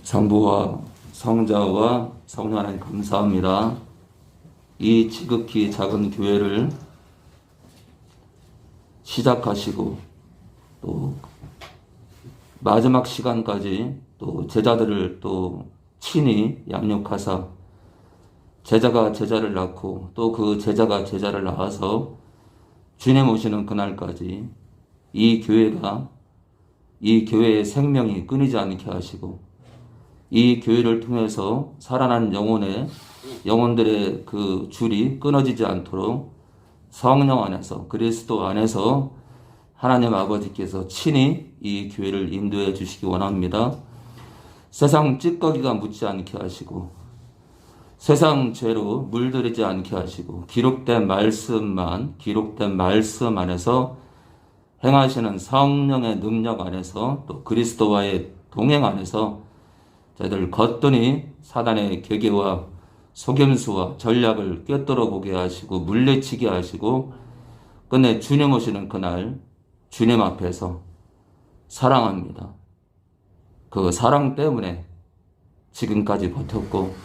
성부와 성자와 성령 하나님 감사합니다. 이 지극히 작은 교회를 시작하시고 또 마지막 시간까지 또 제자들을 또 친히 양육하사 제자가 제자를 낳고 또 그 제자가 제자를 낳아서 주님 오시는 그날까지 이 교회의 생명이 끊이지 않게 하시고 이 교회를 통해서 살아난 영혼들의 그 줄이 끊어지지 않도록 성령 안에서 그리스도 안에서 하나님 아버지께서 친히 이 교회를 인도해 주시기 원합니다. 세상 찌꺼기가 묻지 않게 하시고 세상 죄로 물들이지 않게 하시고 기록된 말씀 안에서 행하시는 성령의 능력 안에서 또 그리스도와의 동행 안에서 저희들 거뜬히 사단의 계계와 속임수와 전략을 꿰뚫어 보게 하시고 물리치게 하시고 끝내 주님 오시는 그날 주님 앞에서 사랑합니다. 그 사랑 때문에 지금까지 버텼고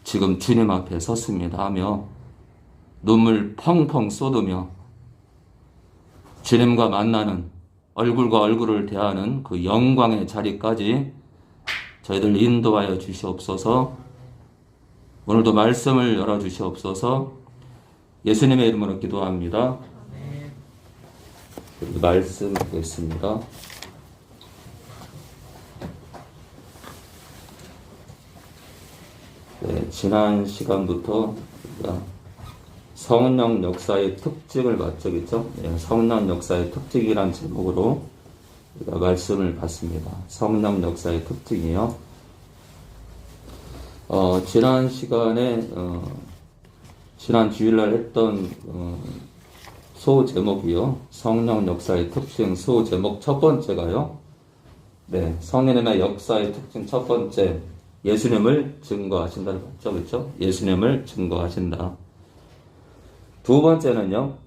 지금 주님 앞에 섰습니다 하며 눈물 펑펑 쏟으며 주님과 만나는 얼굴과 얼굴을 대하는 그 영광의 자리까지 저희들 인도하여 주시옵소서. 오늘도 말씀을 열어주시옵소서. 예수님의 이름으로 기도합니다. 말씀 보겠습니다. 네, 지난 시간부터 성령 역사의 특징을 맞춰겠죠. 네, 성령 역사의 특징이란 제목으로 우리가 말씀을 봤습니다. 성령 역사의 특징이요. 지난 시간에 지난 주일날 했던 소 제목이요. 성령 역사의 특징 소 제목 첫 번째가요. 네, 성령의 역사의 특징 첫 번째 예수님을 증거하신다를 봤죠, 그렇죠? 예수님을 증거하신다. 두 번째는요.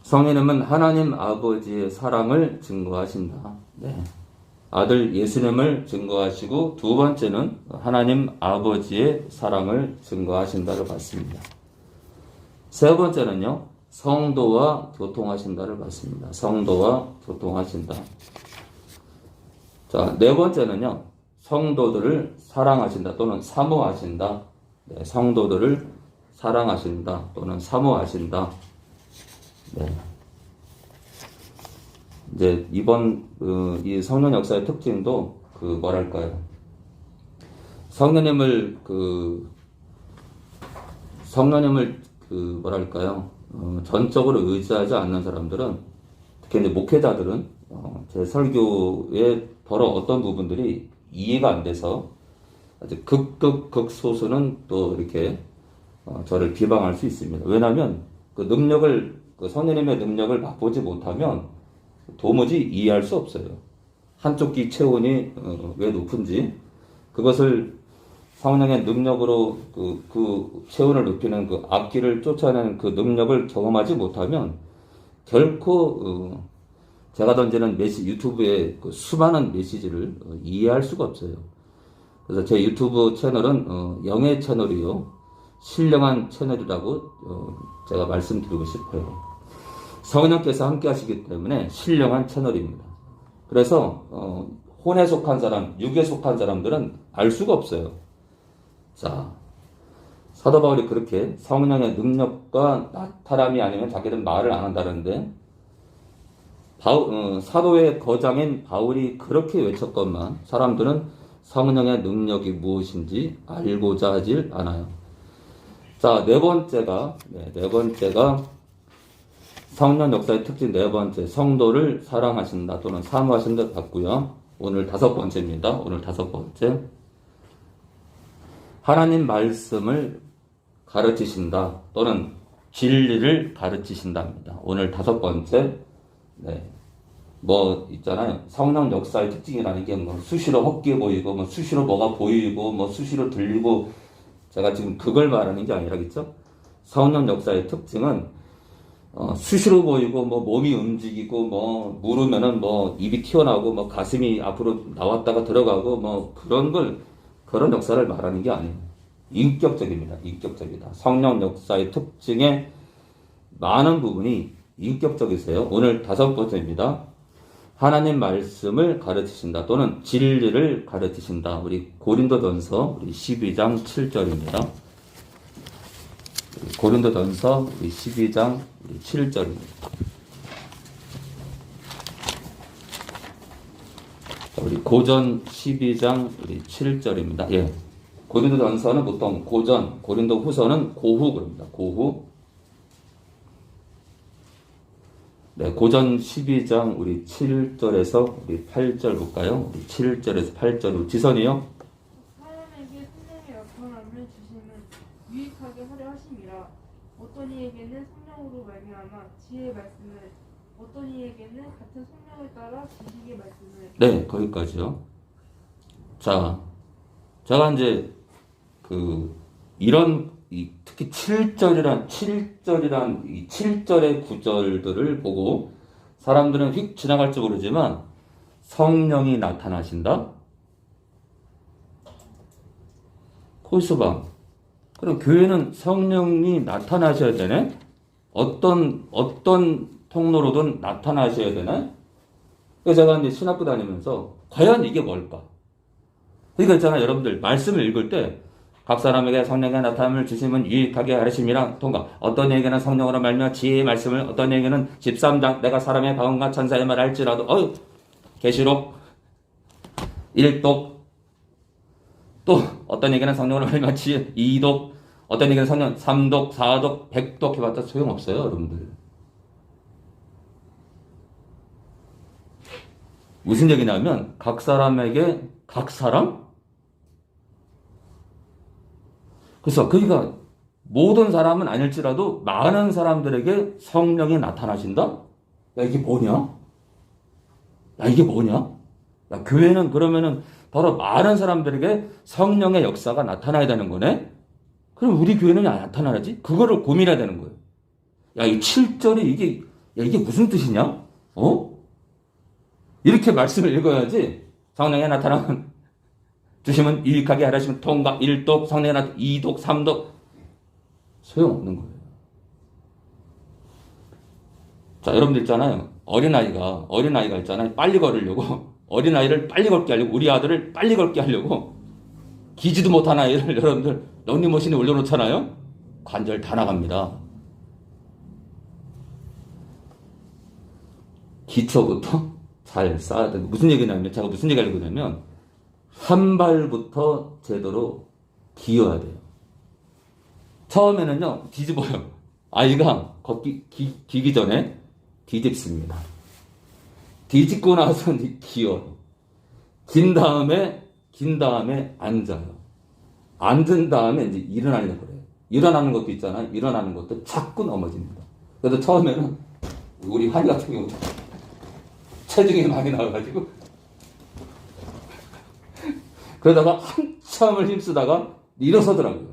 성령님은 하나님 아버지의 사랑을 증거하신다. 네. 아들 예수님을 증거하시고 두 번째는 하나님 아버지의 사랑을 증거하신다를 봤습니다. 세 번째는요. 성도와 교통하신다를 봤습니다. 성도와 교통하신다. 자, 네 번째는요. 성도들을 사랑하신다 또는 사모하신다. 네, 성도들을 사랑하신다 또는 사모하신다. 네. 이제 이번 이 성령 역사의 특징도 뭐랄까요? 성령님을 뭐랄까요? 전적으로 의지하지 않는 사람들은 특히 이제 목회자들은 제 설교의 더러 어떤 부분들이 이해가 안 돼서 아주 극소수는 또 이렇게 저를 비방할 수 있습니다. 왜냐하면 성령님의 능력을 맛보지 못하면 도무지 이해할 수 없어요. 한쪽 귀 체온이 왜 높은지 그것을 성령의 능력으로 그 체온을 높이는 그 앞귀를 쫓아내는 그 능력을 경험하지 못하면 결코 제가 던지는 유튜브의 그 수많은 메시지를 이해할 수가 없어요. 그래서 제 유튜브 채널은 영의 채널이요. 신령한 채널이라고 제가 말씀드리고 싶어요. 성령께서 함께 하시기 때문에 신령한 채널입니다. 그래서 혼에 속한 사람, 육에 속한 사람들은 알 수가 없어요. 자, 사도 바울이 그렇게 성령의 능력과 나타남이 아니면 자기는 말을 안 한다는데 사도의 거장인 바울이 그렇게 외쳤건만 사람들은 성령의 능력이 무엇인지 알고자 하질 않아요. 자, 네 번째가 성령 역사의 특징 네 번째, 성도를 사랑하신다 또는 사모하신다 봤고요. 오늘 다섯 번째입니다. 오늘 다섯 번째. 하나님 말씀을 가르치신다 또는 진리를 가르치신답니다. 오늘 다섯 번째. 네. 있잖아요. 성령 역사의 특징이라는 게 수시로 헛게 보이고, 수시로 뭐가 보이고, 수시로 들리고, 제가 지금 그걸 말하는 게 아니라겠죠? 성령 역사의 특징은 수시로 보이고, 뭐, 몸이 움직이고, 뭐, 물으면은 뭐, 입이 튀어나오고, 뭐, 가슴이 앞으로 나왔다가 들어가고, 뭐, 그런 역사를 말하는 게 아니에요. 인격적입니다. 인격적이다. 성령 역사의 특징의 많은 부분이 인격적이세요. 오늘 5번째입니다. 하나님 말씀을 가르치신다. 또는 진리를 가르치신다. 우리 고린도전서 우리 12장 7절입니다. 고린도전서 우리 12장 7절입니다. 우리 고전 12장 우리 7절입니다. 예. 고린도전서는 보통 고전, 고린도 후서는 고후 그럽니다. 고후. 네, 고전 12장 우리 7절에서 우리 8절 볼까요? 우리 7절에서 8절 지선이요. 사람에게 성령의 역사함을 주심은 유익하게 하려 하심이라. 어떤 이에게는 성령으로 말미암아 지혜의 말씀을, 어떤 이에게는 같은 성령을 따라 지식의 말씀을. 네, 거기까지요. 자, 제가 이제 특히 7절의 9절들을 보고 사람들은 휙 지나갈지 모르지만 성령이 나타나신다? 코수방. 그럼 교회는 성령이 나타나셔야 되네? 어떤 통로로든 나타나셔야 되네? 그래서 제가 이제 신학부 다니면서 과연 이게 뭘까? 그러니까 있잖아요. 여러분들 말씀을 읽을 때 각 사람에게 성령의 나타남을 주심은 유익하게 하심이랑 통과. 어떤 이에게는 성령으로 말미암아 지혜의 말씀을, 어떤 이에게는 13장 내가 사람의 가운과 천사의 말 할지라도 계시록 1독 또 어떤 이에게는 성령으로 말미암아 지혜 2독 어떤 이에게는 성령 3독 4독 100독 해봤자 소용없어요. 여러분들. 무슨 얘기냐면 각 사람에게 각 사람? 그래서 그러니까 모든 사람은 아닐지라도 많은 사람들에게 성령이 나타나신다? 야 이게 뭐냐? 야 이게 뭐냐? 야 교회는 그러면은 바로 많은 사람들에게 성령의 역사가 나타나야 되는 거네? 그럼 우리 교회는 왜 안 나타나지? 그거를 고민해야 되는 거예요. 야 이 7절이 이게 무슨 뜻이냐? 이렇게 말씀을 읽어야지 성령의 나타나면 주시면 유익하게 하시면 통과 1독, 성령의 나타나 2독, 3독 소용없는 거예요. 자, 여러분들 있잖아요. 어린아이가 있잖아요. 빨리 걸으려고 어린아이를 빨리 걷게 하려고 우리 아들을 빨리 걷게 하려고 기지도 못한 아이를 여러분들 런닝머신에 올려놓잖아요. 관절 다 나갑니다. 기초부터 잘 쌓아야 돼요. 무슨 얘기냐면 제가 무슨 얘기 하려고 하냐면 한 발부터 제대로 기어야 돼요. 처음에는요 뒤집어요. 아이가 걷기 기기 전에 뒤집습니다. 뒤집고 나서 기어요. 긴 다음에 앉아요. 앉은 다음에 이제 일어나려고 그래요. 일어나는 것도 있잖아요. 일어나는 것도 자꾸 넘어집니다. 그래서 처음에는 우리 한이 같은 경우 체중이 많이 나와가지고 그러다가 한참을 힘쓰다가 일어서더라고요.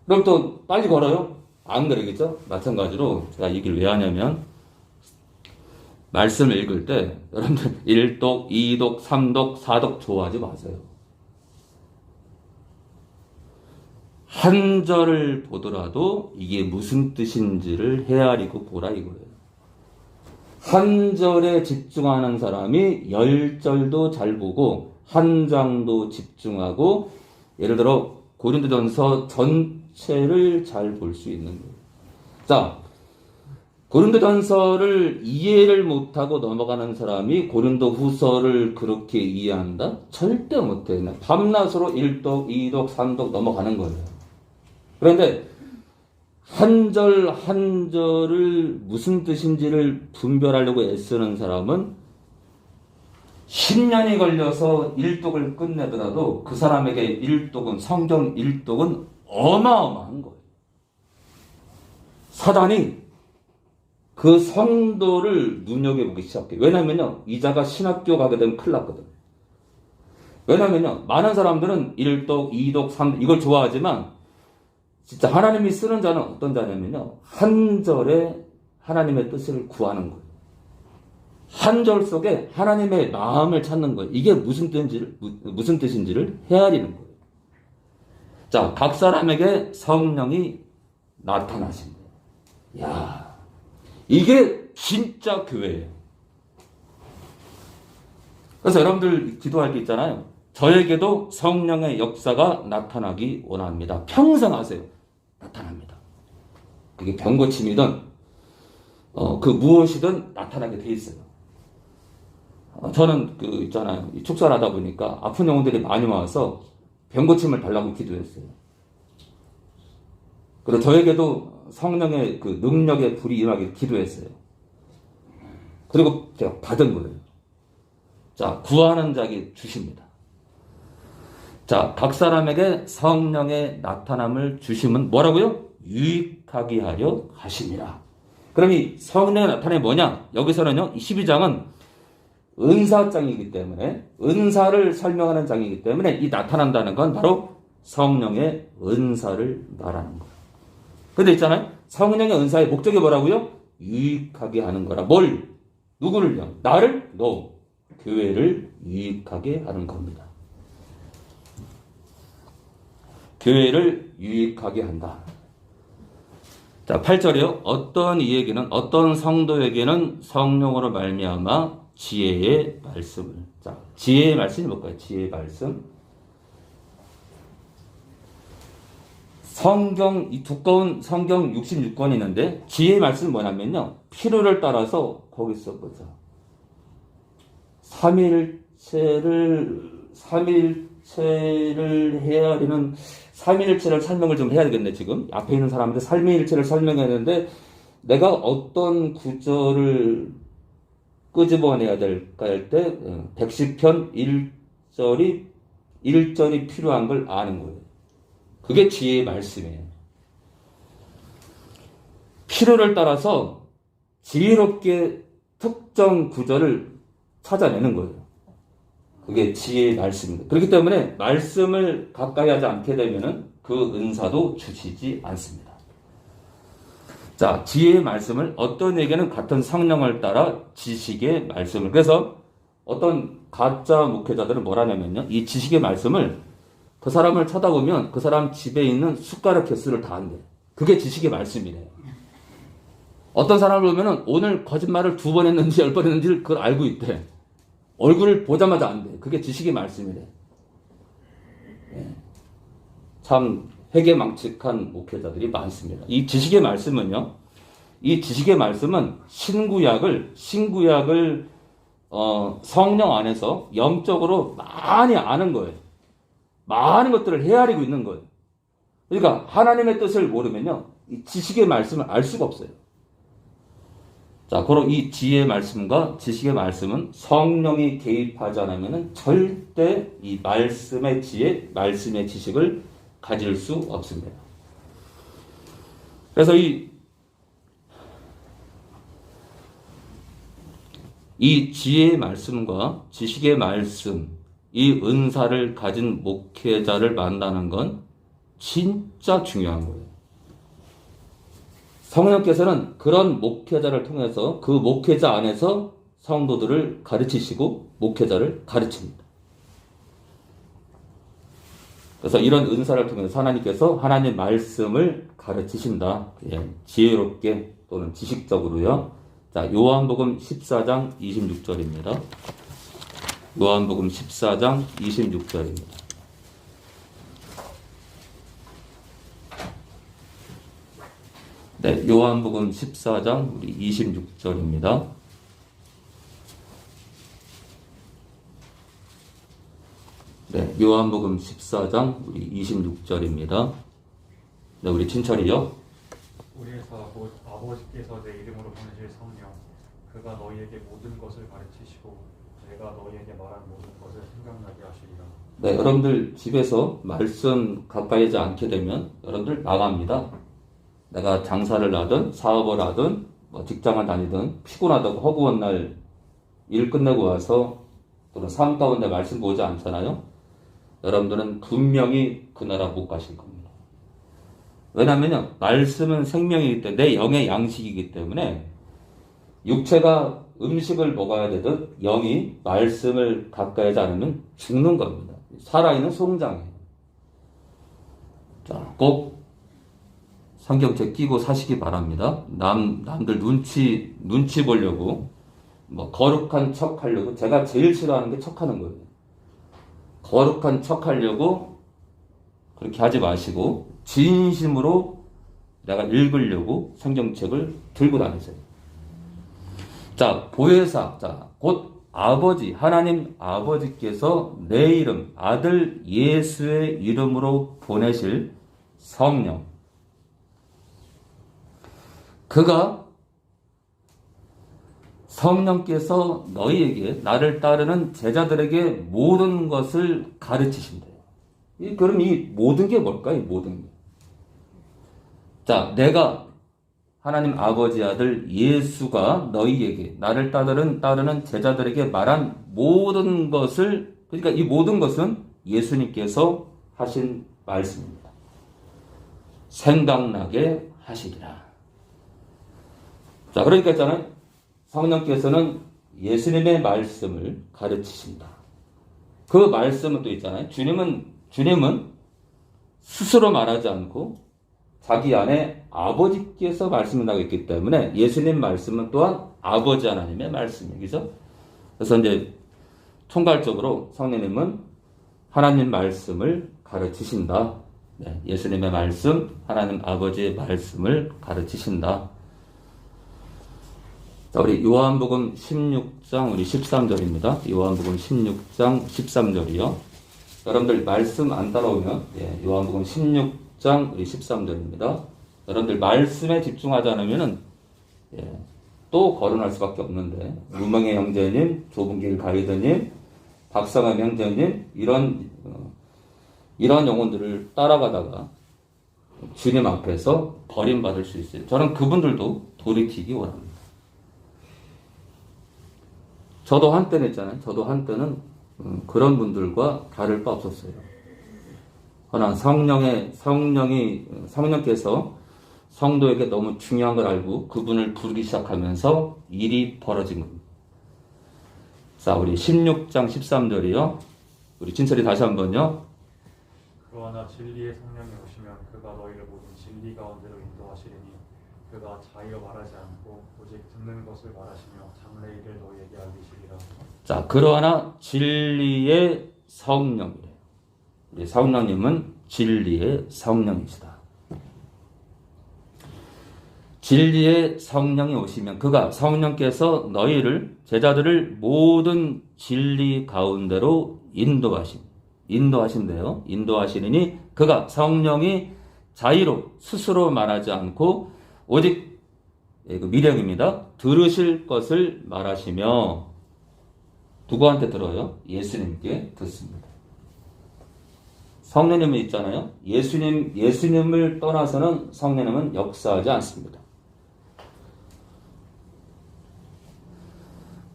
그럼 또 빨리 걸어요? 안 그러겠죠? 마찬가지로 제가 이 얘기를 왜 하냐면 말씀을 읽을 때 여러분들 1독, 2독, 3독, 4독 좋아하지 마세요. 한 절을 보더라도 이게 무슨 뜻인지를 헤아리고 보라 이거예요. 한 절에 집중하는 사람이 10절도 잘 보고 한 장도 집중하고 예를 들어 고린도전서 전체를 잘 볼 수 있는 거예요. 자, 고린도전서를 이해를 못하고 넘어가는 사람이 고린도후서를 그렇게 이해한다? 절대 못해. 밤낮으로 1독, 2독, 3독 넘어가는 거예요. 그런데 한 절 한 절을 무슨 뜻인지를 분별하려고 애쓰는 사람은 10년이 걸려서 1독을 끝내더라도 그 사람에게 1독은 성경 1독은 어마어마한 거예요. 사단이 그 성도를 눈여겨보기 시작해요. 왜냐면요, 이자가 신학교 가게 되면 큰일 났거든. 왜냐면요, 많은 사람들은 1독, 2독, 3독 이걸 좋아하지만 진짜 하나님이 쓰는 자는 어떤 자냐면요, 한 절에 하나님의 뜻을 구하는 거예요. 한 절 속에 하나님의 마음을 찾는 거예요. 이게 무슨 뜻인지를 헤아리는 거예요. 자, 각 사람에게 성령이 나타나신 거예요. 야, 이게 진짜 교회예요. 그래서 여러분들 기도할 때 있잖아요. 저에게도 성령의 역사가 나타나기 원합니다. 평생 하세요. 나타납니다. 그게 병고침이든 그 무엇이든 나타나게 돼 있어요. 저는 있잖아요. 축사를 하다 보니까 아픈 영혼들이 많이 와서 병고침을 달라고 기도했어요. 그리고 저에게도 성령의 그 능력의 불이 임하게 기도했어요. 그리고 제가 받은 거예요. 자, 구하는 자에게 주십니다. 자, 각 사람에게 성령의 나타남을 주심은 뭐라고요? 유익하게 하려 하심이라. 그럼 이 성령의 나타남이 뭐냐? 여기서는요, 12장은 은사장이기 때문에, 은사를 설명하는 장이기 때문에 이 나타난다는 건 바로 성령의 은사를 말하는 거예요. 근데 있잖아요. 성령의 은사의 목적이 뭐라고요? 유익하게 하는 거라. 뭘? 누구를요? 나를? 너. 교회를 유익하게 하는 겁니다. 교회를 유익하게 한다. 자, 8절이요. 어떤 이에게는, 어떤 성도에게는 성령으로 말미암아 지혜의 말씀을. 자, 지혜의 말씀이 뭘까요? 지혜의 말씀. 이 두꺼운 성경 66권이 있는데, 지혜의 말씀은 뭐냐면요. 필요를 따라서 거기서 보자. 삼위일체를 헤아리는, 삼위일체를 설명을 좀 해야 되겠네, 지금. 앞에 있는 사람한테 삼위일체를 설명했는데, 내가 어떤 구절을 끄집어내야 될까 할 때, 110편 1절이 필요한 걸 아는 거예요. 그게 지혜의 말씀이에요. 필요를 따라서 지혜롭게 특정 구절을 찾아내는 거예요. 그게 지혜의 말씀입니다. 그렇기 때문에 말씀을 가까이 하지 않게 되면은 그 은사도 주시지 않습니다. 자, 지혜의 말씀을 어떤 에게는 같은 성령을 따라 지식의 말씀을. 그래서 어떤 가짜 목회자들은 뭐라냐면요. 이 지식의 말씀을 그 사람을 쳐다보면 그 사람 집에 있는 숟가락 개수를 다 한대. 그게 지식의 말씀이래요. 어떤 사람을 보면은 오늘 거짓말을 2번 했는지 10번 했는지를 그걸 알고 있대. 얼굴을 보자마자 안 돼. 그게 지식의 말씀이래. 예. 참 회개망측한 목회자들이 많습니다. 이 지식의 말씀은요. 이 지식의 말씀은 신구약을 성령 안에서 영적으로 많이 아는 거예요. 많은 것들을 헤아리고 있는 거예요. 그러니까 하나님의 뜻을 모르면요. 이 지식의 말씀을 알 수가 없어요. 자, 바로 이 지혜의 말씀과 지식의 말씀은 성령이 개입하지 않으면 절대 이 말씀의 지혜, 말씀의 지식을 가질 수 없습니다. 그래서 이 지혜의 말씀과 지식의 말씀, 이 은사를 가진 목회자를 만나는 건 진짜 중요한 거예요. 성령께서는 그런 목회자를 통해서 그 목회자 안에서 성도들을 가르치시고 목회자를 가르칩니다. 그래서 이런 은사를 통해서 하나님께서 하나님의 말씀을 가르치신다. 예, 지혜롭게 또는 지식적으로요. 자, 요한복음 14장 26절입니다. 요한복음 14장 26절입니다. 네, 요한복음 14장 우리 26절입니다. 네, 요한복음 14장 우리 26절입니다. 네, 우리 친철이요. 우리에서 아버지께서 내 이름으로 보내실 성령, 그가 너희에게 모든 것을 가르치시고 내가 너희에게 말한 모든 것을 생각나게 하시리라. 네, 여러분들 집에서 말씀 가까이 하지 않게 되면 여러분들 나갑니다. 내가 장사를 하든 사업을 하든 뭐 직장을 다니든 피곤하다고 허구한 날 일 끝내고 와서 또는 삶 가운데 말씀 보지 않잖아요. 여러분들은 분명히 그 나라 못 가실 겁니다. 왜냐하면요, 말씀은 생명이기 때문에 내 영의 양식이기 때문에 육체가 음식을 먹어야 되듯 영이 말씀을 가까이 하지 않으면 죽는 겁니다. 살아있는 송장이에요. 자, 꼭 성경책 끼고 사시기 바랍니다. 남들 눈치 보려고, 뭐, 거룩한 척 하려고, 제가 제일 싫어하는 게 척하는 거예요. 거룩한 척 하려고 그렇게 하지 마시고, 진심으로 내가 읽으려고 성경책을 들고 다니세요. 자, 보혜사, 자, 곧 아버지, 하나님 아버지께서 내 이름, 아들 예수의 이름으로 보내실 성령. 그가 성령께서 너희에게 나를 따르는 제자들에게 모든 것을 가르치신대요. 그럼 이 모든 게 뭘까요? 이 모든 게. 자, 내가 하나님 아버지 아들 예수가 너희에게 나를 따르는 제자들에게 말한 모든 것을, 그러니까 이 모든 것은 예수님께서 하신 말씀입니다. 생각나게 하시리라. 자, 그러니까 있잖아요. 성령께서는 예수님의 말씀을 가르치신다. 그 말씀은 또 있잖아요. 주님은 스스로 말하지 않고 자기 안에 아버지께서 말씀을 하고 있기 때문에 예수님 말씀은 또한 아버지 하나님의 말씀이에요. 그죠? 그래서 이제 총괄적으로 성령님은 하나님 말씀을 가르치신다. 네, 예수님의 말씀, 하나님 아버지의 말씀을 가르치신다. 자, 우리 요한복음 16장 우리 13절입니다. 요한복음 16장 13절이요. 여러분들 말씀 안 따라오면 요한복음 16장 우리 13절입니다. 여러분들 말씀에 집중하지 않으면은 또 거론할 수밖에 없는데 유명의 형제님, 좁은 길 가이드님, 박상함 형제님 이런 영혼들을 따라가다가 주님 앞에서 버림받을 수 있어요. 저는 그분들도 돌이키기 원합니다. 저도 한때는 있잖아요. 저도 한때는 그런 분들과 다를 바 없었어요. 그러나 성령께서 성도에게 너무 중요한 걸 알고 그분을 부르기 시작하면서 일이 벌어진 겁니다. 자, 우리 16장 13절이요. 우리 진철이 다시 한번요. 그러나 진리의 성령이 오시면 그가 너희를 모든 진리 가운데로 인도하시리니 그가 자의로 말하지 않고 오직 듣는 것을 말하시며 장래일을 너희에게 알리시리라. 자, 그러나 진리의 성령이래요. 우리 성령님은 진리의 성령이시다. 진리의 성령이 오시면 그가 성령께서 너희를 제자들을 모든 진리 가운데로 인도하신대요. 인도하시니 그가 성령이 자의로 스스로 말하지 않고 오직 미령입니다. 들으실 것을 말하시며 누구한테 들어요? 예수님께 듣습니다. 성령님은 있잖아요. 예수님을 떠나서는 성령님은 역사하지 않습니다.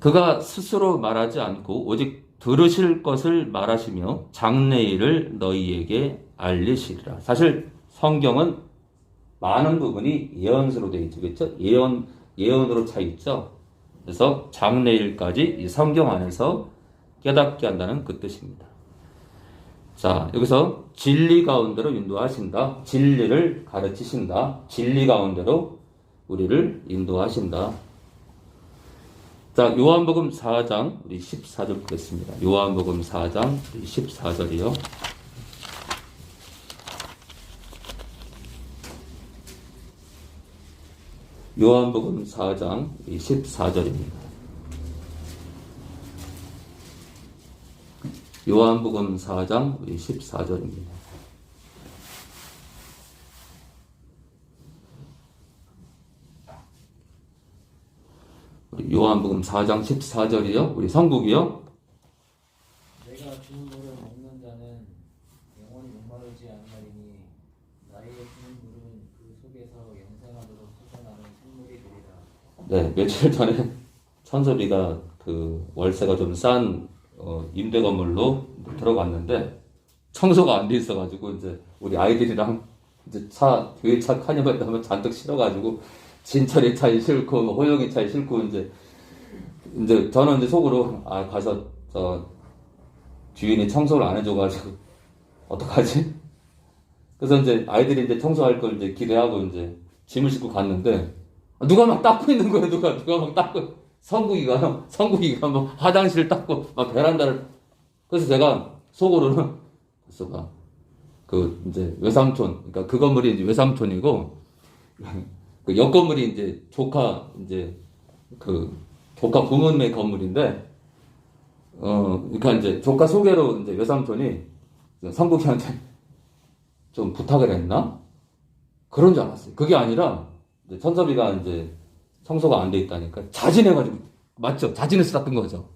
그가 스스로 말하지 않고 오직 들으실 것을 말하시며 장래일을 너희에게 알리시리라. 사실 성경은 많은 부분이 예언서로 되어 있죠. 그렇죠? 예언으로 차 있죠. 그래서 장래일까지 이 성경 안에서 깨닫게 한다는 그 뜻입니다. 자, 여기서 진리 가운데로 인도하신다. 진리를 가르치신다. 진리 가운데로 우리를 인도하신다. 자, 요한복음 4장 우리 14절 보겠습니다. 요한복음 4장 14절이요. 요한복음 4장 14절입니다. 요한복음 4장 14절입니다. 요한복음 4장 14절이요. 우리 성국이요. 내가 주는 물을 먹는 자는 영원히 목마르지 않으리니 나의 주는 물은 그 속에서 영생하도록 솟아나는 샘물이 되리라. 네, 며칠 전에 천섭이가 그 월세가 좀 싼 임대 건물로 들어갔는데 청소가 안 돼 있어가지고 이제 우리 아이들이랑 이제 교회차 카니발에 한번 잔뜩 실어가지고 진철이 차이 싫고 뭐 호영이 차이 싫고 이제 저는 이제 속으로 가서 저 주인이 청소를 안 해줘가지고 어떡하지? 그래서 이제 아이들이 이제 청소할 걸 이제 기대하고 이제 짐을 싣고 갔는데 누가 막 닦고 있는 거예요. 누가 막 닦고 성국이가 막 화장실 닦고 막 베란다를. 그래서 제가 속으로는 그래서 그 이제 외삼촌, 그러니까 그 건물이 이제 외삼촌이고 그 옆 건물이 이제 조카 부모님의 건물인데 그러니까 이제 조카 소개로 이제 외삼촌이 성국이한테 좀 부탁을 했나? 그런 줄 알았어요. 그게 아니라 이제 천섭이가 이제 청소가 안 돼 있다니까 자진해가지고 맞죠? 자진해서 닦은 거죠.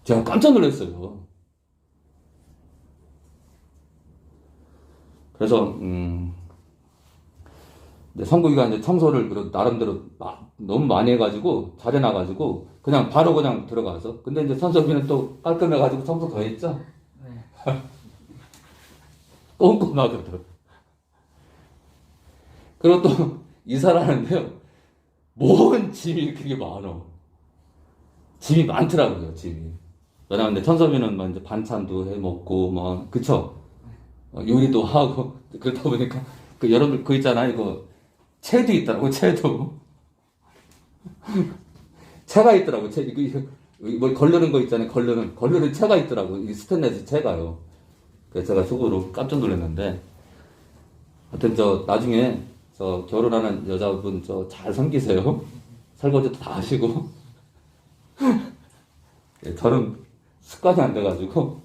제가 깜짝 놀랐어요. 그래서 성국이가 이제 청소를 나름대로 너무 많이 해가지고 잘해놔가지고 그냥 바로 그냥 들어가서 근데 이제 천섭이는 또 깔끔해가지고 청소 더 했죠. 네. 꼼꼼하게 들어. 그리고 또 이사를 하는데요. 뭔 짐이 그렇게 많어. 짐이 많더라고요, 짐이. 왜냐면 천섭이는 막 이제 반찬도 해 먹고, 뭐, 그쵸? 요리도 하고, 그러다 보니까, 여러분, 있잖아요, 이거, 채도 있더라고, 채도. 채가 있더라고, 채. 뭐, 걸르는 거 있잖아요, 걸르는 채가 있더라고, 이 스테인레스 채가요. 그래서 제가 속으로 깜짝 놀랐는데, 하여튼 나중에, 결혼하는 여자분 잘 섬기세요. 설거지도 다 하시고. 예, 저는 습관이 안 돼가지고,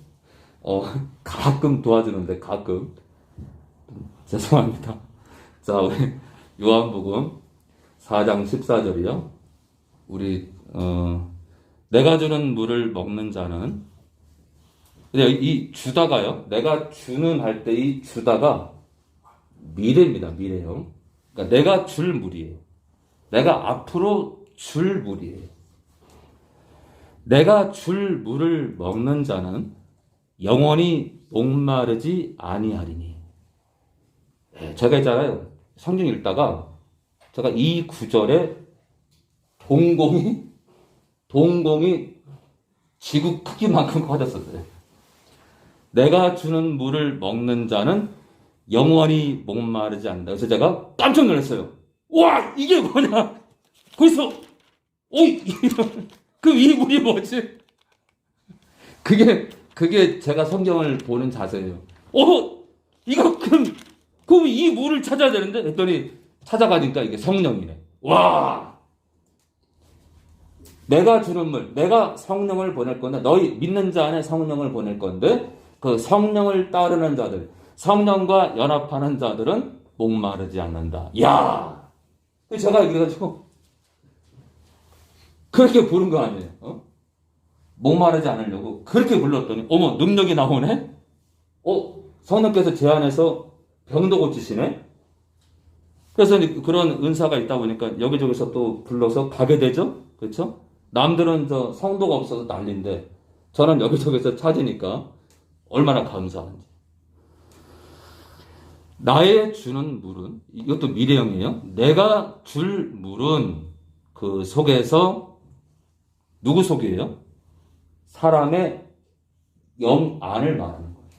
가끔 도와주는데, 가끔. 죄송합니다. 자, 우리 요한복음 4장 14절이요. 우리, 내가 주는 물을 먹는 자는, 근데 이 주다가요, 내가 주는 할 때 이 주다가 미래입니다, 미래형. 그러니까 내가 줄 물이에요. 내가 앞으로 줄 물이에요. 내가 줄 물을 먹는 자는 영원히 목마르지 아니하리니. 네, 제가 있잖아요. 성경 읽다가 제가 이 구절에 동공이 지구 크기만큼 커졌었어요. 내가 주는 물을 먹는 자는 영원히 목마르지 않는다. 그래서 제가 깜짝 놀랐어요. 와, 이게 뭐냐? 거기서, 그 이 물이 뭐지? 그게 제가 성경을 보는 자세예요. 이거, 그럼 이 물을 찾아야 되는데? 했더니 찾아가니까 이게 성령이네. 와! 내가 주는 물, 내가 성령을 보낼 건데, 너희 믿는 자 안에 성령을 보낼 건데, 그 성령을 따르는 자들, 성령과 연합하는 자들은 목마르지 않는다. 야! 제가 그래가지고 그렇게 부른 거 아니에요? 목마르지 않으려고 그렇게 불렀더니 어머 능력이 나오네? 성령께서 제 안에서 병도 고치시네? 그래서 그런 은사가 있다 보니까 여기저기서 또 불러서 가게 되죠? 그렇죠? 남들은 성도가 없어서 난리인데 저는 여기저기서 찾으니까 얼마나 감사한지. 나의 주는 물은, 이것도 미래형이에요. 내가 줄 물은 그 속에서, 누구 속이에요? 사람의 영 안을 말하는 거예요.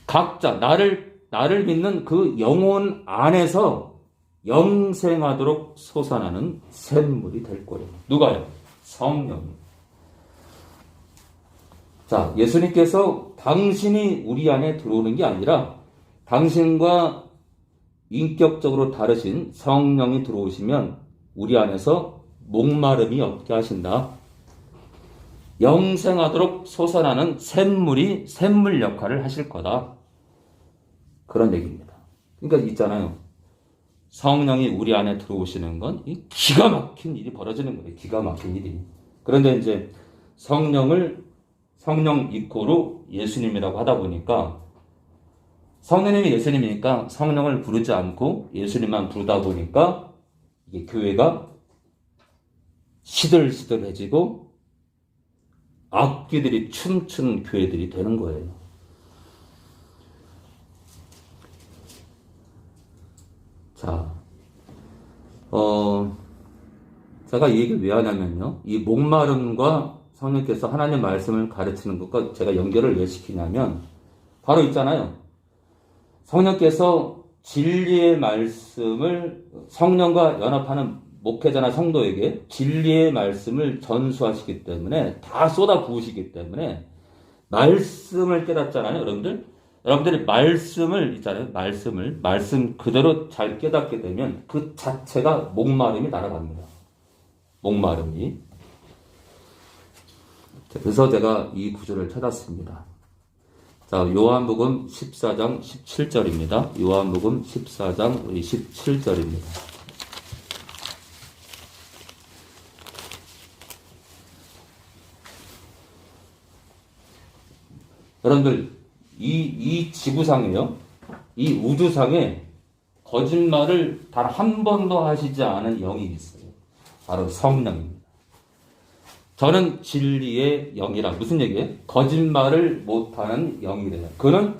각자, 나를 믿는 그 영혼 안에서 영생하도록 솟아나는 샘물이 될 거예요. 누가요? 성령이. 자, 예수님께서 당신이 우리 안에 들어오는 게 아니라 당신과 인격적으로 다르신 성령이 들어오시면 우리 안에서 목마름이 없게 하신다. 영생하도록 솟아나는 샘물 역할을 하실 거다. 그런 얘기입니다. 그러니까 있잖아요. 성령이 우리 안에 들어오시는 건 기가 막힌 일이 벌어지는 거예요. 기가 막힌 일이. 그런데 이제 성령 이코로 예수님이라고 하다 보니까 성령님이 예수님이니까 성령을 부르지 않고 예수님만 부르다 보니까 이게 교회가 시들시들해지고 악기들이 춤추는 교회들이 되는 거예요. 자, 제가 이 얘기를 왜 하냐면요. 이 목마름과 성령께서 하나님 말씀을 가르치는 것과 제가 연결을 왜 시키냐면, 바로 있잖아요. 성령께서 진리의 말씀을 성령과 연합하는 목회자나 성도에게 진리의 말씀을 전수하시기 때문에, 다 쏟아 부으시기 때문에, 말씀을 깨닫잖아요, 여러분들. 여러분들이 말씀을 있잖아요. 말씀 그대로 잘 깨닫게 되면 그 자체가 목마름이 날아갑니다. 목마름이. 그래서 제가 이 구절을 찾았습니다. 자, 요한복음 14장 17절입니다. 요한복음 14장 17절입니다. 여러분들, 이 지구상에요, 이 우주상에 거짓말을 단 한 번도 하시지 않은 영이 있어요. 바로 성령입니다. 저는 진리의 영이라. 무슨 얘기예요? 거짓말을 못하는 영이래요. 그는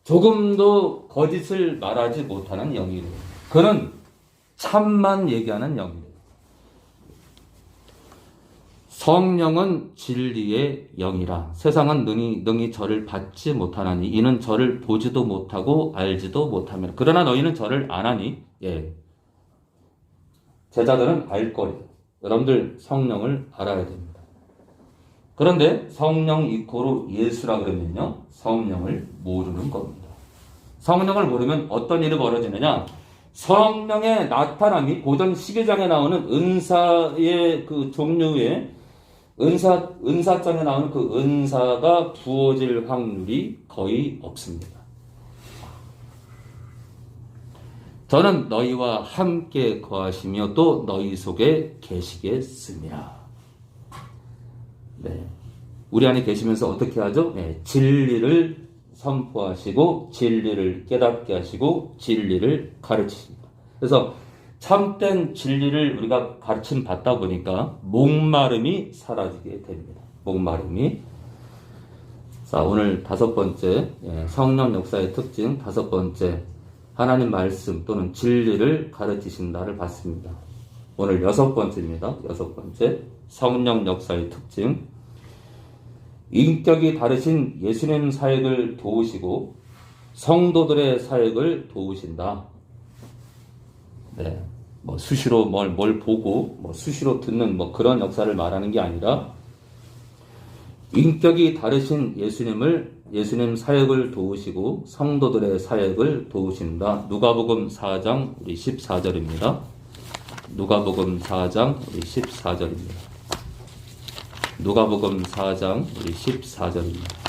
조금도 거짓을 말하지 못하는 영이래요. 그는 참만 얘기하는 영이래요. 성령은 진리의 영이라. 세상은 능히 저를 받지 못하나니 이는 저를 보지도 못하고 알지도 못하며. 그러나 너희는 저를 아나니, 예, 제자들은 알 거예요. 여러분들 성령을 알아야 됩니다. 그런데 성령 이코로 예수라 그러면요, 성령을 모르는 겁니다. 성령을 모르면 어떤 일이 벌어지느냐? 성령의 나타남이 고전 12장에 나오는 은사의 그 종류의 은사장에 나오는 그 은사가 부어질 확률이 거의 없습니다. 저는 너희와 함께 거하시며 또 너희 속에 계시겠습니다. 네. 우리 안에 계시면서 어떻게 하죠? 네. 진리를 선포하시고 진리를 깨닫게 하시고 진리를 가르치십니다. 그래서 참된 진리를 우리가 가르침 받다 보니까 목마름이 사라지게 됩니다. 목마름이. 자, 오늘 5번째, 성령 역사의 특징 5번째, 하나님 말씀 또는 진리를 가르치신다를 봤습니다. 오늘 6번째입니다. 6번째, 성령 역사의 특징. 인격이 다르신 예수님 사역을 도우시고 성도들의 사역을 도우신다. 네. 뭐 수시로 뭘 보고 뭐 수시로 듣는 뭐 그런 역사를 말하는 게 아니라 인격이 다르신 예수님 사역을 도우시고 성도들의 사역을 도우신다. 누가복음 4장 우리 14절입니다. 누가복음 4장 우리 14절입니다. 누가복음 4장 우리 14절입니다.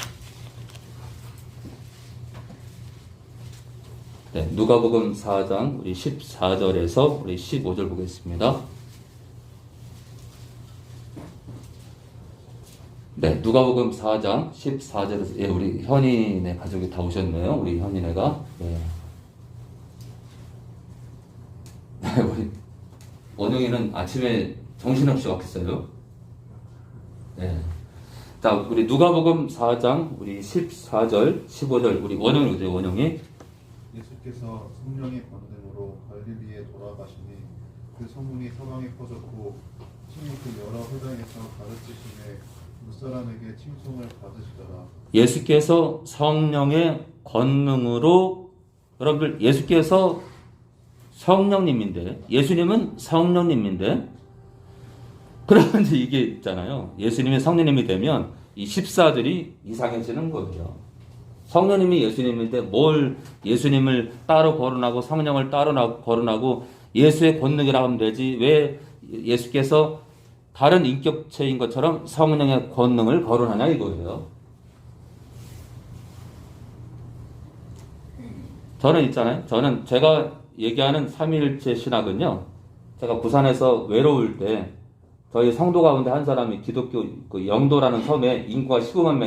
네, 누가복음 4장 우리 14절에서 우리 15절 보겠습니다. 네, 누가복음 4장 14절에서, 예, 우리 현인의 가족이 다 오셨네요. 우리 현인애가. 예. 우리 원영이는 아침에 정신없이 왔겠어요. 네. 자, 우리 누가복음 4장 우리 14절, 15절 우리 원영이 오세요. 원영이. 예수께서 성령의 권능으로 갈릴리에 돌아가시니 그 소문이 서방에 퍼졌고 친히 그 여러 회당에서 가르치심에 무사람에게 칭송을 받으시더라. 예수께서 성령의 권능으로, 여러분들 예수께서 성령님인데, 예수님은 성령님인데, 그러면 이제 이게 있잖아요. 예수님이 성령님이 되면 이 14들이 이상해지는 거예요. 성령님이 예수님인데 뭘 예수님을 따로 거론하고 성령을 따로 거론하고 예수의 권능이라고 하면 되지, 왜 예수께서 다른 인격체인 것처럼 성령의 권능을 거론하냐 이거예요. 저는 있잖아요. 저는 제가 얘기하는 삼위일체 신학은요, 제가 부산에서 외로울 때 저희 성도 가운데 한 사람이 기독교 그 영도라는 섬에 인구가 15만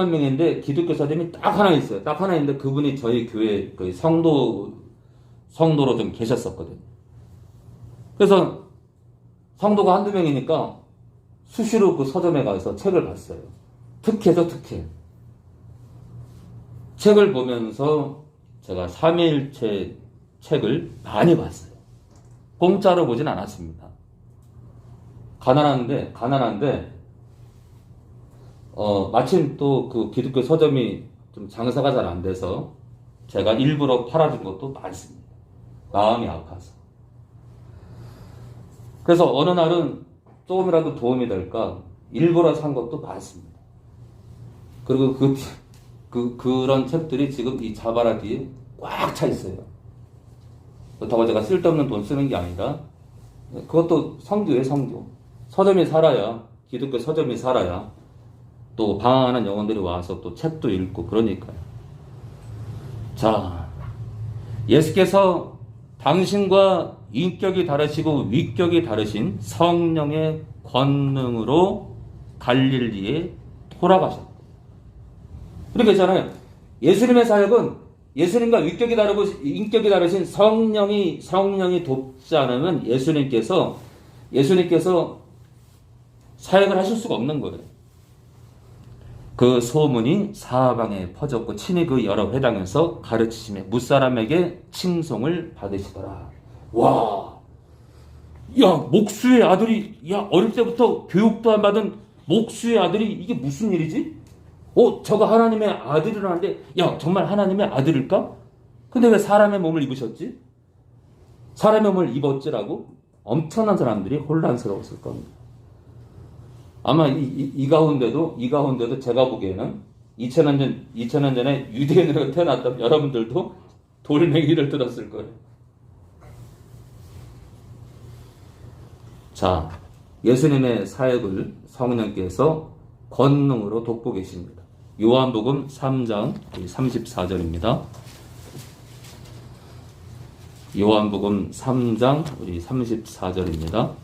명인데 기독교 사람이 딱 하나 있어요. 딱 하나 있는데 그분이 저희 교회 그 성도로 좀 계셨었거든요. 그래서 성도가 한두 명이니까 수시로 그 서점에 가서 책을 봤어요. 특혜죠, 특혜. 책을 보면서 제가 삼위일체 책을 많이 봤어요. 공짜로 보진 않았습니다. 가난한데 마침 또 그 기독교 서점이 좀 장사가 잘 안 돼서 제가 일부러 팔아준 것도 많습니다. 마음이 아파서. 그래서 어느 날은 조금이라도 도움이 될까 일부러 산 것도 많습니다. 그리고 그런 책들이 지금 이 자바라 뒤에 꽉 차 있어요. 그렇다고 제가 쓸데없는 돈 쓰는 게 아니라 그것도 성교예요, 성교. 서점이 살아야, 기독교 서점이 살아야 또 방황하는 영혼들이 와서 또 책도 읽고 그러니까요. 자, 예수께서 당신과 인격이 다르시고 위격이 다르신 성령의 권능으로 갈릴리에 돌아가셨고. 이렇게 했잖아요. 예수님의 사역은 예수님과 위격이 다르고 인격이 다르신 성령이 돕지 않으면 예수님께서 사역을 하실 수가 없는 거예요. 그 소문이 사방에 퍼졌고 친히 그 여러 회당에서 가르치심에 무사람에게 칭송을 받으시더라. 와, 야, 목수의 아들이, 야, 어릴 때부터 교육도 안 받은 목수의 아들이 이게 무슨 일이지? 저거 하나님의 아들이라는데, 야, 정말 하나님의 아들일까? 근데 왜 사람의 몸을 입으셨지? 사람의 몸을 입었지라고 엄청난 사람들이 혼란스러웠을 겁니다. 아마 이 가운데도 제가 보기에는 2000년 전에 유대인으로 태어났던 여러분들도 돌멩이를 들었을 거예요. 자, 예수님의 사역을 성령께서 권능으로 돕고 계십니다. 요한복음 3장 34절입니다. 요한복음 3장 34절입니다.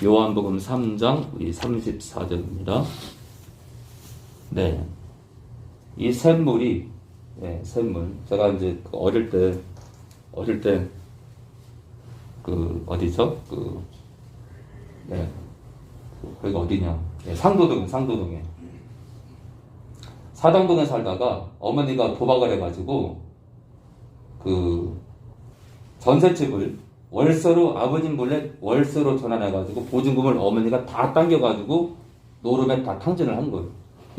요한복음 3장 34절입니다. 네. 이 샘물이, 샘물. 제가 이제 어릴 때, 어디죠? 거기가 어디냐? 상도동에. 사당동에 살다가 어머니가 도박을 해가지고, 전셋집을 아버님 몰래 월세로 전환해가지고 보증금을 어머니가 다 당겨가지고 노름에 다 탕진을 한 거예요.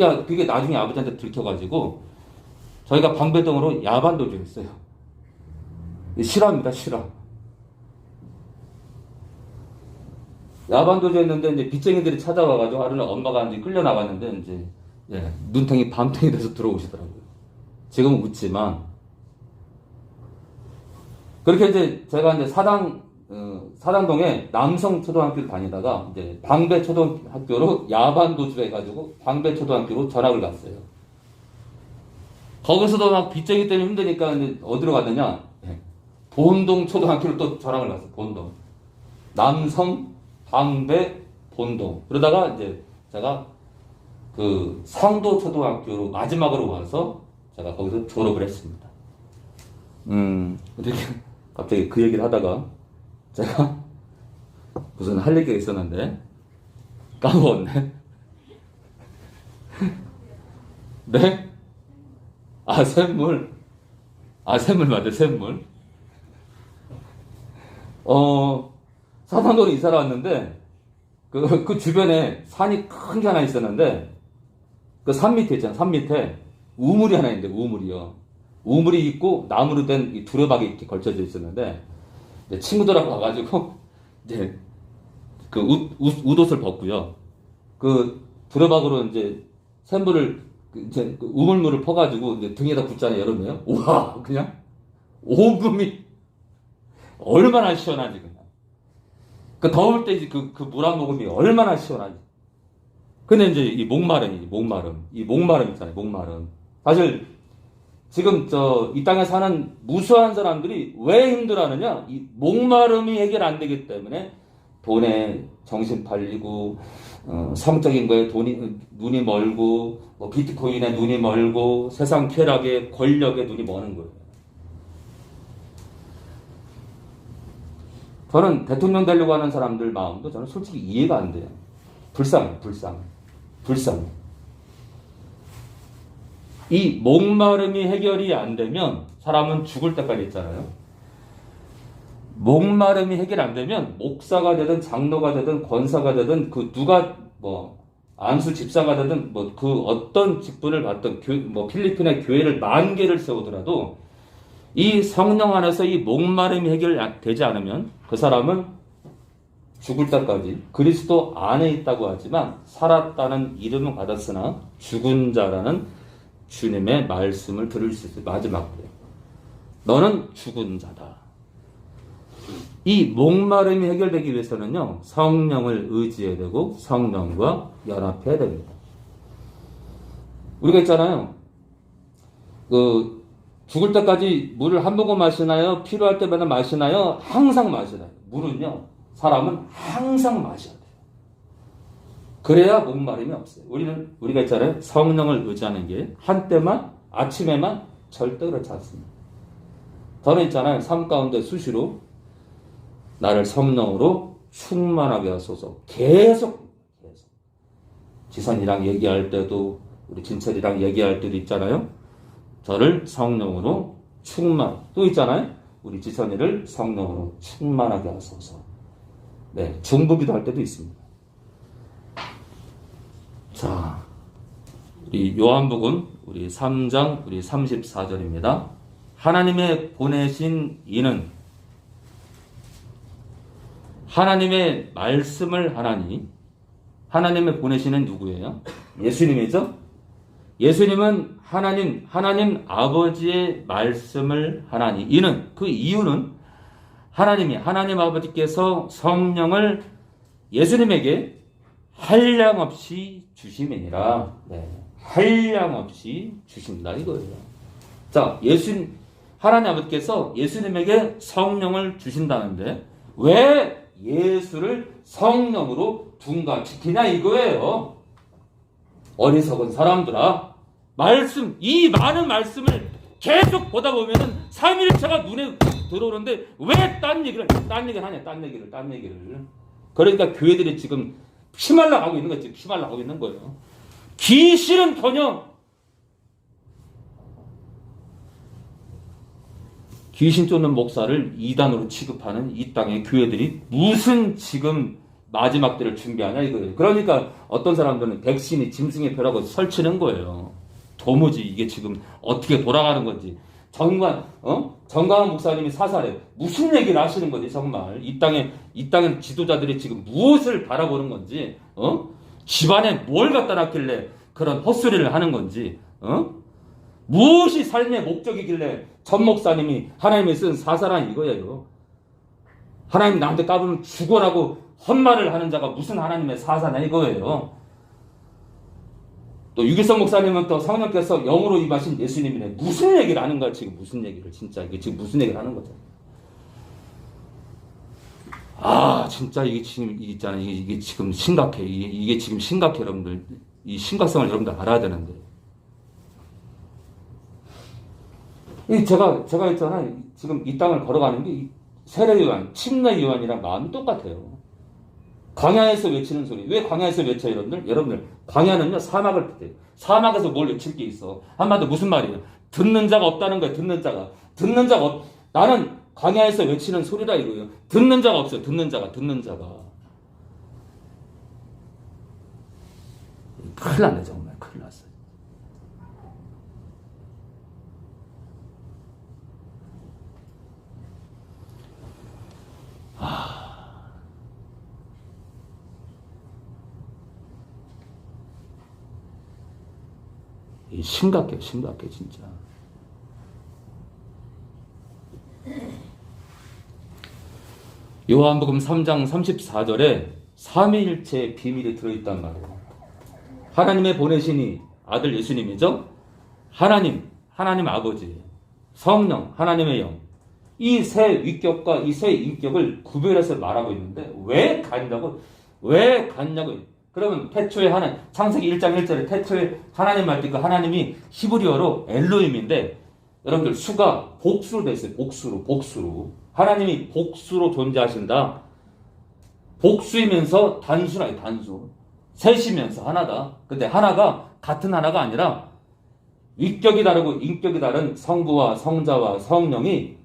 야, 그게 나중에 아버지한테 들켜가지고 저희가 방배동으로 야반도주 했어요. 실화입니다, 실화. 야반도주 했는데 이제 빚쟁이들이 찾아와가지고 하루는 엄마가 이제 끌려나갔는데 이제 눈탱이 밤탱이 돼서 들어오시더라고요. 지금은 웃지만 그렇게 이제 제가 이제 사당동에 남성초등학교를 다니다가 이제 방배초등학교로 야반도주 해가지고 방배초등학교로 전학을 갔어요. 거기서도 막 빚쟁이 때문에 힘드니까 이제 어디로 갔느냐? 본동초등학교로 또 전학을 갔어요. 본동. 남성, 방배, 본동. 그러다가 이제 제가 성도초등학교로 마지막으로 와서 제가 거기서 졸업을 했습니다. 이렇게 갑자기 그 얘기를 하다가 제가 무슨 할 얘기가 있었는데 까먹었네. 네? 샘물. 샘물 맞아, 샘물. 사당동에 이사를 왔는데 그 주변에 산이 큰 게 하나 있었는데 그 산 밑에 있잖아, 산 밑에 우물이 하나 있는데 우물이요. 우물이 있고 나무로 된 이 두레박이 이렇게 걸쳐져 있었는데 친구들하고 와가지고 이제 웃옷을 벗고요. 그 두레박으로 이제 샘물을 이제 우물물을 퍼가지고 이제 등에다 붓잖아요, 여름에요. 우와, 그냥 온몸이 얼마나 시원하지 그냥. 그 더울 때 그 물 한 모금이 얼마나 시원하지. 근데 이제 이 목마름 있잖아요, 목마름. 사실 지금 이 땅에 사는 무수한 사람들이 왜 힘들어하느냐? 이 목마름이 해결 안 되기 때문에 돈에 정신 팔리고 성적인 거에 눈이 멀고 비트코인에 눈이 멀고 세상 쾌락에 권력에 눈이 머는 거예요. 저는 대통령 되려고 하는 사람들 마음도 저는 솔직히 이해가 안 돼요. 불쌍해요. 불쌍해. 이 목마름이 해결이 안 되면 사람은 죽을 때까지 있잖아요. 목마름이 해결 안 되면 목사가 되든 장로가 되든 권사가 되든 그 누가 안수 집사가 되든 그 어떤 직분을 받든 필리핀의 교회를 10,000개를 세우더라도 이 성령 안에서 이 목마름이 해결되지 않으면 그 사람은 죽을 때까지 그리스도 안에 있다고 하지만 살았다는 이름은 받았으나 죽은 자라는 주님의 말씀을 들을 수 있어요. 마지막 때 너는 죽은 자다. 이 목마름이 해결되기 위해서는요, 성령을 의지해야 되고 성령과 연합해야 됩니다. 우리가 있잖아요, 죽을 때까지 물을 한 모금 마시나요? 필요할 때마다 마시나요? 항상 마시나요? 물은요, 사람은 항상 마셔야 돼요. 그래야 목마름이 없어요. 우리가 있잖아요, 성령을 의지하는 게 한때만, 아침에만 절대 그렇지 않습니다. 저는 있잖아요, 삶 가운데 수시로 나를 성령으로 충만하게 하소서. 계속. 지선이랑 얘기할 때도, 우리 진철이랑 얘기할 때도 있잖아요. 저를 성령으로 또 있잖아요. 우리 지선이를 성령으로 충만하게 하소서. 네, 중보기도 할 때도 있습니다. 자, 우리 요한복음, 우리 3장, 우리 34절입니다. 하나님의 보내신 이는 하나님의 말씀을 하나니, 하나님의 보내시는 누구예요? 예수님이죠? 예수님은 하나님 아버지의 말씀을 하나니, 그 이유는 하나님 아버지께서 성령을 예수님에게 한량없이 주심이니라. 네, 한량없이 주신다 이거예요. 자, 하나님 아버지께서 예수님에게 성령을 주신다는데 왜 예수를 성령으로 둔갑시키냐 이거예요. 어리석은 사람들아, 이 많은 말씀을 계속 보다 보면은 삼위일체가 눈에 들어오는데 왜 딴 얘기를 하냐, 딴 얘기를. 그러니까 교회들이 지금 피말라가고 있는 거지, 피말라가고 있는 거예요. 귀신 쫓는 목사를 이단으로 취급하는 이 땅의 교회들이 무슨 지금 마지막 때를 준비하냐 이거예요. 그러니까 어떤 사람들은 백신이 짐승의 표라고 설치는 거예요. 도무지 이게 지금 어떻게 돌아가는 건지. 정광훈 목사님이 사살해. 무슨 얘기를 하시는 거지 정말. 이 땅의 지도자들이 지금 무엇을 바라보는 건지, 집안에 뭘 갖다 놨길래 그런 헛소리를 하는 건지, 무엇이 삶의 목적이길래 전 목사님이 하나님이 쓴 사사란 이거예요. 하나님 나한테 까불면 죽어라고 헛말을 하는 자가 무슨 하나님의 사사냐 이거예요. 또 유기성 목사님은 또 성령께서 영으로 임하신 예수님이네. 무슨 얘기를 하는 거야 지금. 무슨 얘기를 진짜 이게 지금 무슨 얘기를 하는 거죠. 진짜 이게 지금 있잖아요. 이게 지금 심각해. 이게 지금 심각해 여러분들. 이 심각성을 여러분들 알아야 되는데. 제가 있잖아요. 지금 이 땅을 걸어가는 게 세례 요한, 침례 요한이랑 마음이 똑같아요. 광야에서 외치는 소리. 왜 광야에서 외쳐요, 여러분들? 여러분들, 광야는요, 사막을 뜻해요. 사막에서 뭘 외칠 게 있어. 한마디로 무슨 말이에요? 듣는 자가 없다는 거예요, 듣는 자가. 나는 광야에서 외치는 소리라 이거예요. 듣는 자가 없어요, 듣는 자가. 큰일 났네, 정말. 큰일 났어요. 심각해 진짜. 요한복음 3장 34절에 삼위일체의 비밀이 들어있단 말이에요. 하나님의 보내시니 아들 예수님이죠. 하나님 아버지, 성령, 하나님의 영, 이 세 위격과 이 세 인격을 구별해서 말하고 있는데 왜 갔냐고. 그러면 태초에 창세기 1장 1절에 태초에 하나님 할 때 그 하나님이 히브리어로 엘로힘인데 여러분들 수가 복수로 돼 있어요. 복수로. 하나님이 복수로 존재하신다. 복수이면서 단수라요, 단수. 셋이면서 하나다. 근데 하나가 같은 하나가 아니라 위격이 다르고 인격이 다른 성부와 성자와 성령이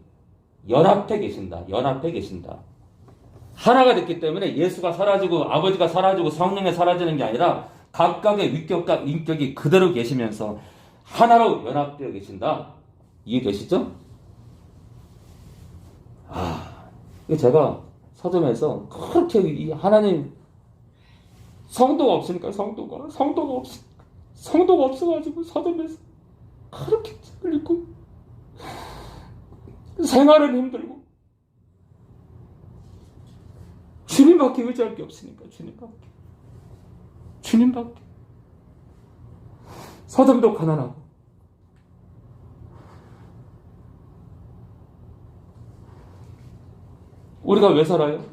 연합해 계신다. 연합해 계신다. 하나가 됐기 때문에 예수가 사라지고 아버지가 사라지고 성령이 사라지는 게 아니라 각각의 위격과 인격이 그대로 계시면서 하나로 연합되어 계신다. 이해되시죠? 이게 제가 서점에서 그렇게 이 하나님 성도가 없으니까 성도가 없어가지고 서점에서 그렇게 책을 읽고 생활은 힘들고 주님밖에 의지할 게 없으니까 주님밖에 서점도 가난하고 우리가 왜 살아요?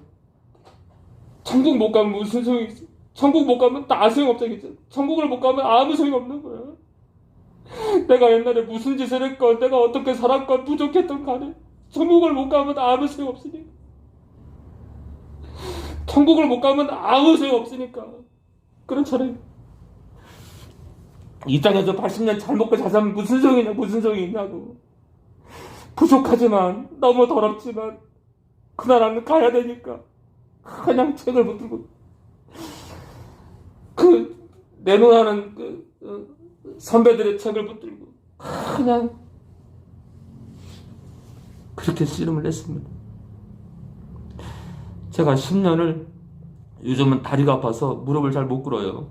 천국 못 가면 무슨 소용이 있어? 천국 못 가면 다 소용없잖아. 천국을 못 가면 아무 소용없는 거야. 내가 옛날에 무슨 짓을 했건 내가 어떻게 살았건 부족했던 간에 천국을 못 가면 아무 소용없으니까. 천국을 못 가면 아무 소용없으니까. 그렇잖아요. 이 땅에서 80년 잘 먹고 잘 살면 무슨 소용이 있냐고. 부족하지만 너무 더럽지만 그 나라는 가야 되니까 그냥 책을 붙들고 그 내놓으라는 선배들의 책을 붙들고 그냥 그렇게 씨름을 냈습니다. 제가 10년을 요즘은 다리가 아파서 무릎을 잘 못 꿇어요.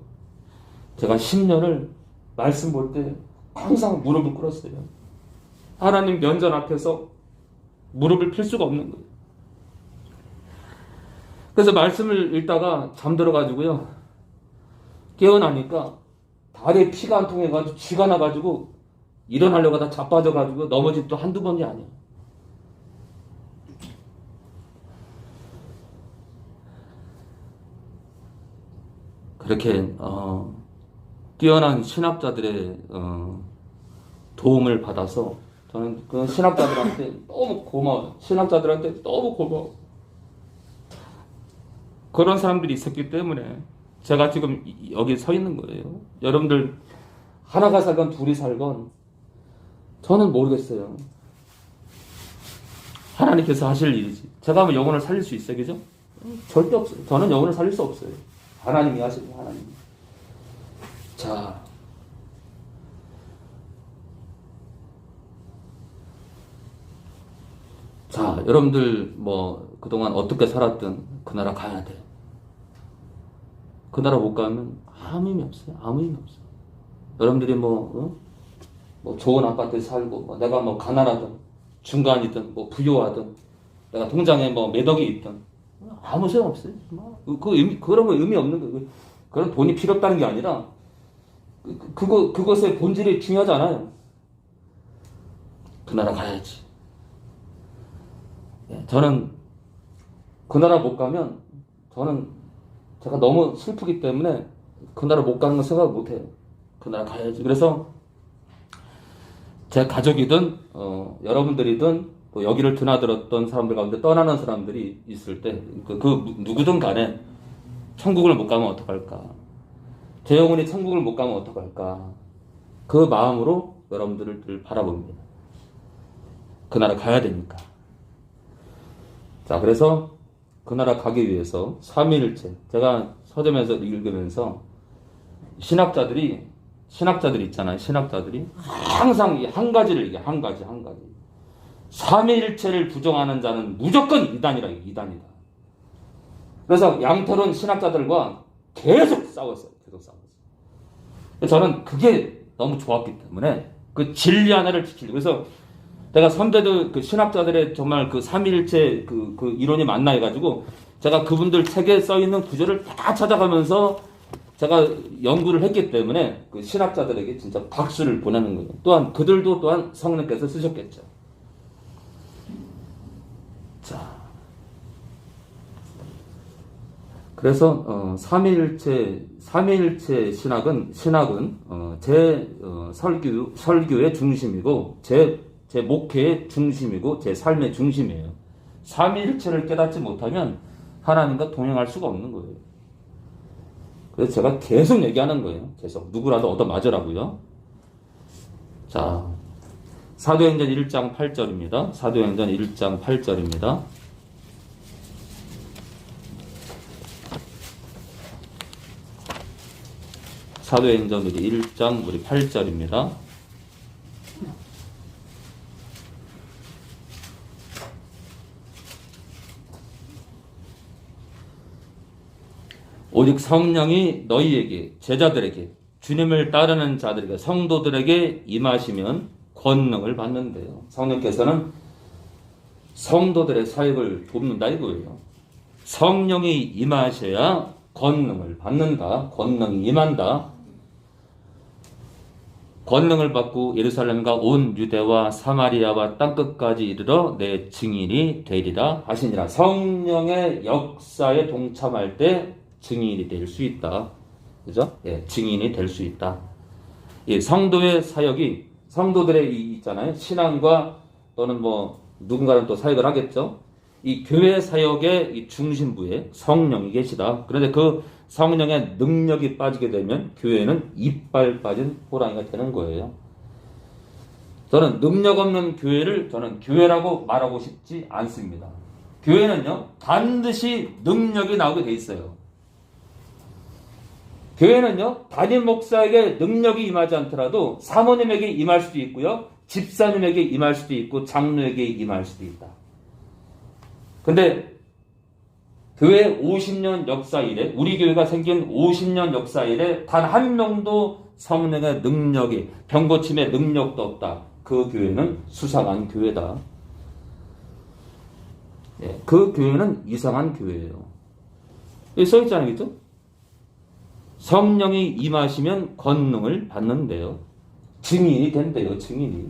제가 10년을 말씀 볼 때 항상 무릎을 꿇었어요. 하나님 면전 앞에서 무릎을 필 수가 없는 거예요. 그래서 말씀을 읽다가 잠들어가지고요. 깨어나니까 다리에 피가 안 통해가지고 쥐가 나가지고 일어나려고 하다 자빠져가지고 넘어진 또 한두 번이 아니에요. 그렇게 뛰어난 신학자들의 도움을 받아서 저는 그 신학자들한테 너무 고마워요. 신학자들한테 너무 고마워. 그런 사람들이 있었기 때문에 제가 지금 여기 서 있는 거예요. 여러분들 하나가 살건 둘이 살건 저는 모르겠어요. 하나님께서 하실 일이지. 제가 하면 영혼을 살릴 수 있어요, 그죠? 절대 없어요. 저는 영혼을 살릴 수 없어요. 하나님이 하시고 하나님. 자, 여러분들 뭐 그동안 어떻게 살았든 그 나라 가야 돼. 그 나라 못 가면 아무 의미 없어요. 아무 의미 없어요. 여러분들이 뭐 좋은 아파트에 살고 내가 뭐 가난하든 중간이든 뭐 부유하든 내가 통장에 뭐 몇 억이 있든 아무 소용 없어요. 그런 거 의미 없는 거예요. 그런 돈이 필요 없다는 게 아니라 그것의 본질이 중요하지 않아요. 그 나라 가야지. 저는 그 나라 못 가면 제가 너무 슬프기 때문에 그 나라 못 가는 거 생각 못 해요. 그 나라 가야지. 그래서 제 가족이든 여러분들이든 뭐 여기를 드나들었던 사람들 가운데 떠나는 사람들이 있을 때 그 누구든 간에 천국을 못 가면 어떡할까? 제 영혼이 천국을 못 가면 어떡할까? 그 마음으로 여러분들을 바라봅니다. 그 나라 가야 되니까. 자, 그래서 그 나라 가기 위해서 삼위일체, 제가 서점에서 읽으면서 신학자들이 있잖아요. 신학자들이 항상 한 가지를 얘기해. 한 가지. 삼위일체를 부정하는 자는 무조건 이단이다. 그래서 양태론 신학자들과 계속 싸웠어요. 저는 그게 너무 좋았기 때문에 그 진리 하나를 지키려고. 그래서 내가 선배들, 그 신학자들의 정말 그 삼위일체 그 이론이 맞나 해가지고 제가 그분들 책에 써 있는 구절을 다 찾아가면서 제가 연구를 했기 때문에 그 신학자들에게 진짜 박수를 보내는 거예요. 또한 그들도 또한 성령께서 쓰셨겠죠. 자, 그래서 삼위일체 신학은 제 설교의 중심이고 제 목회의 중심이고 제 삶의 중심이에요. 삼위일체를 깨닫지 못하면 하나님과 동행할 수가 없는 거예요. 그래서 제가 계속 얘기하는 거예요. 계속. 누구라도 얻어 맞으라고요. 자, 사도행전 1장 8절입니다. 사도행전 1장 8절입니다. 사도행전 우리 1장 우리 8절입니다. 오직 성령이 너희에게 제자들에게 주님을 따르는 자들에게 성도들에게 임하시면 권능을 받는데요. 성령께서는 성도들의 사역을 돕는다 이거예요. 성령이 임하셔야 권능을 받는다. 권능이 임한다. 권능을 받고 예루살렘과 온 유대와 사마리아와 땅끝까지 이르러 내 증인이 되리라 하시니라. 성령의 역사에 동참할 때 증인이 될 수 있다. 그죠? 예, 증인이 될 수 있다. 예, 성도의 사역이 성도들의 이 있잖아요. 신앙과 또는 뭐 누군가는 또 사역을 하겠죠. 이 교회 사역의 이 중심부에 성령이 계시다. 그런데 그 성령의 능력이 빠지게 되면 교회는 이빨 빠진 호랑이가 되는 거예요. 저는 능력 없는 교회를 저는 교회라고 말하고 싶지 않습니다. 교회는요, 반드시 능력이 나오게 돼 있어요. 교회는요, 담임 목사에게 능력이 임하지 않더라도 사모님에게 임할 수도 있고요, 집사님에게 임할 수도 있고, 장로에게 임할 수도 있다. 근데 교회 50년 역사 이래, 우리 교회가 생긴 50년 역사 이래 단 한 명도 성령의 능력이, 병고침의 능력도 없다. 그 교회는 수상한 교회다. 예, 그 교회는 이상한 교회예요. 여기 써있잖아요, 그죠? 성령이 임하시면 권능을 받는데요. 증인이 된대요, 증인이.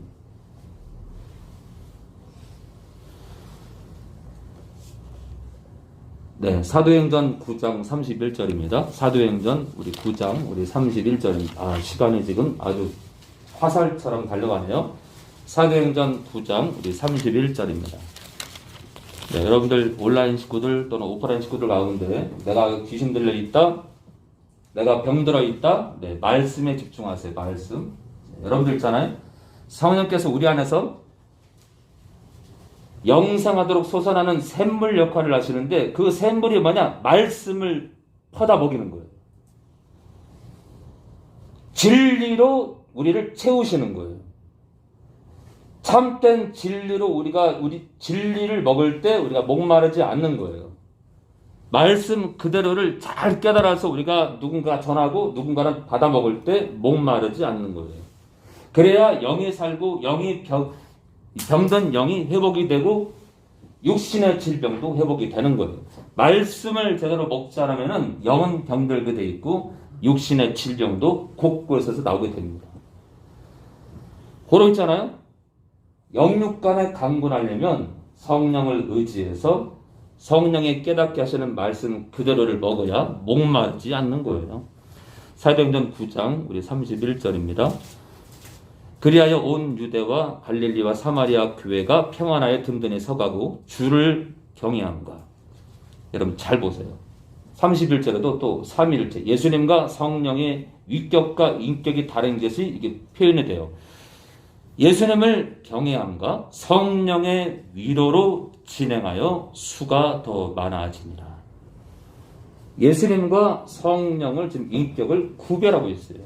네, 사도행전 9장 31절입니다. 사도행전 우리 9장 우리 31절입니다. 아, 시간이 지금 아주 화살처럼 달려가네요. 사도행전 9장 우리 31절입니다. 네, 여러분들 온라인 식구들 또는 오프라인 식구들 가운데 내가 귀신 들려 있다, 내가 병들어 있다, 네, 말씀에 집중하세요. 말씀. 여러분들 있잖아요. 성령께서 우리 안에서 영생하도록 솟아나는 샘물 역할을 하시는데 그 샘물이 뭐냐? 말씀을 퍼다 먹이는 거예요. 진리로 우리를 채우시는 거예요. 참된 진리로 우리 진리를 먹을 때 우리가 목마르지 않는 거예요. 말씀 그대로를 잘 깨달아서 우리가 누군가 전하고 누군가는 받아 먹을 때 목마르지 않는 거예요. 그래야 영이 살고 병든 영이 회복이 되고 육신의 질병도 회복이 되는 거예요. 말씀을 제대로 먹지 않으면 영은 병들게 돼 있고 육신의 질병도 곳곳에서 나오게 됩니다. 그러 있잖아요. 영육간에 강군하려면 성령을 의지해서 성령의 깨닫게 하시는 말씀 그대로를 먹어야 목마르지 않는 거예요. 사도행전 9장 우리 31절입니다. 그리하여 온 유대와 갈릴리와 사마리아 교회가 평안하여 든든히 서가고 주를 경외함과. 여러분 잘 보세요. 31절에도 또 삼위일체 예수님과 성령의 위격과 인격이 다른 것이 이게 표현이 돼요. 예수님을 경외함과 성령의 위로로 진행하여 수가 더 많아지니라. 예수님과 성령을 지금 인격을 구별하고 있어요.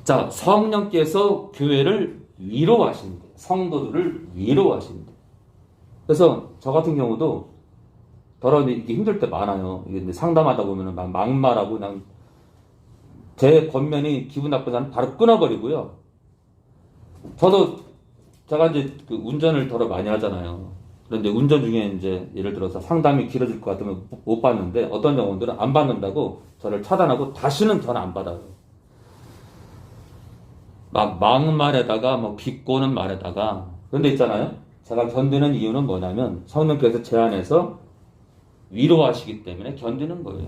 자, 성령께서 교회를 위로하신대. 성도들을 위로하신대. 그래서 저 같은 경우도 더러 이게 힘들 때 많아요. 이게 상담하다 보면은 막 막말하고 그냥 제 겉면이 기분 나쁘다면 바로 끊어버리고요. 제가 이제 그 운전을 더러 많이 하잖아요. 그런데 운전 중에 이제 예를 들어서 상담이 길어질 것 같으면 못 받는데 어떤 영혼들은 안 받는다고 저를 차단하고 다시는 전화 안 받아요. 막 막말에다가 뭐 비꼬는 말에다가. 그런데 있잖아요. 제가 견디는 이유는 뭐냐면 성령께서 제 안에서 위로하시기 때문에 견디는 거예요.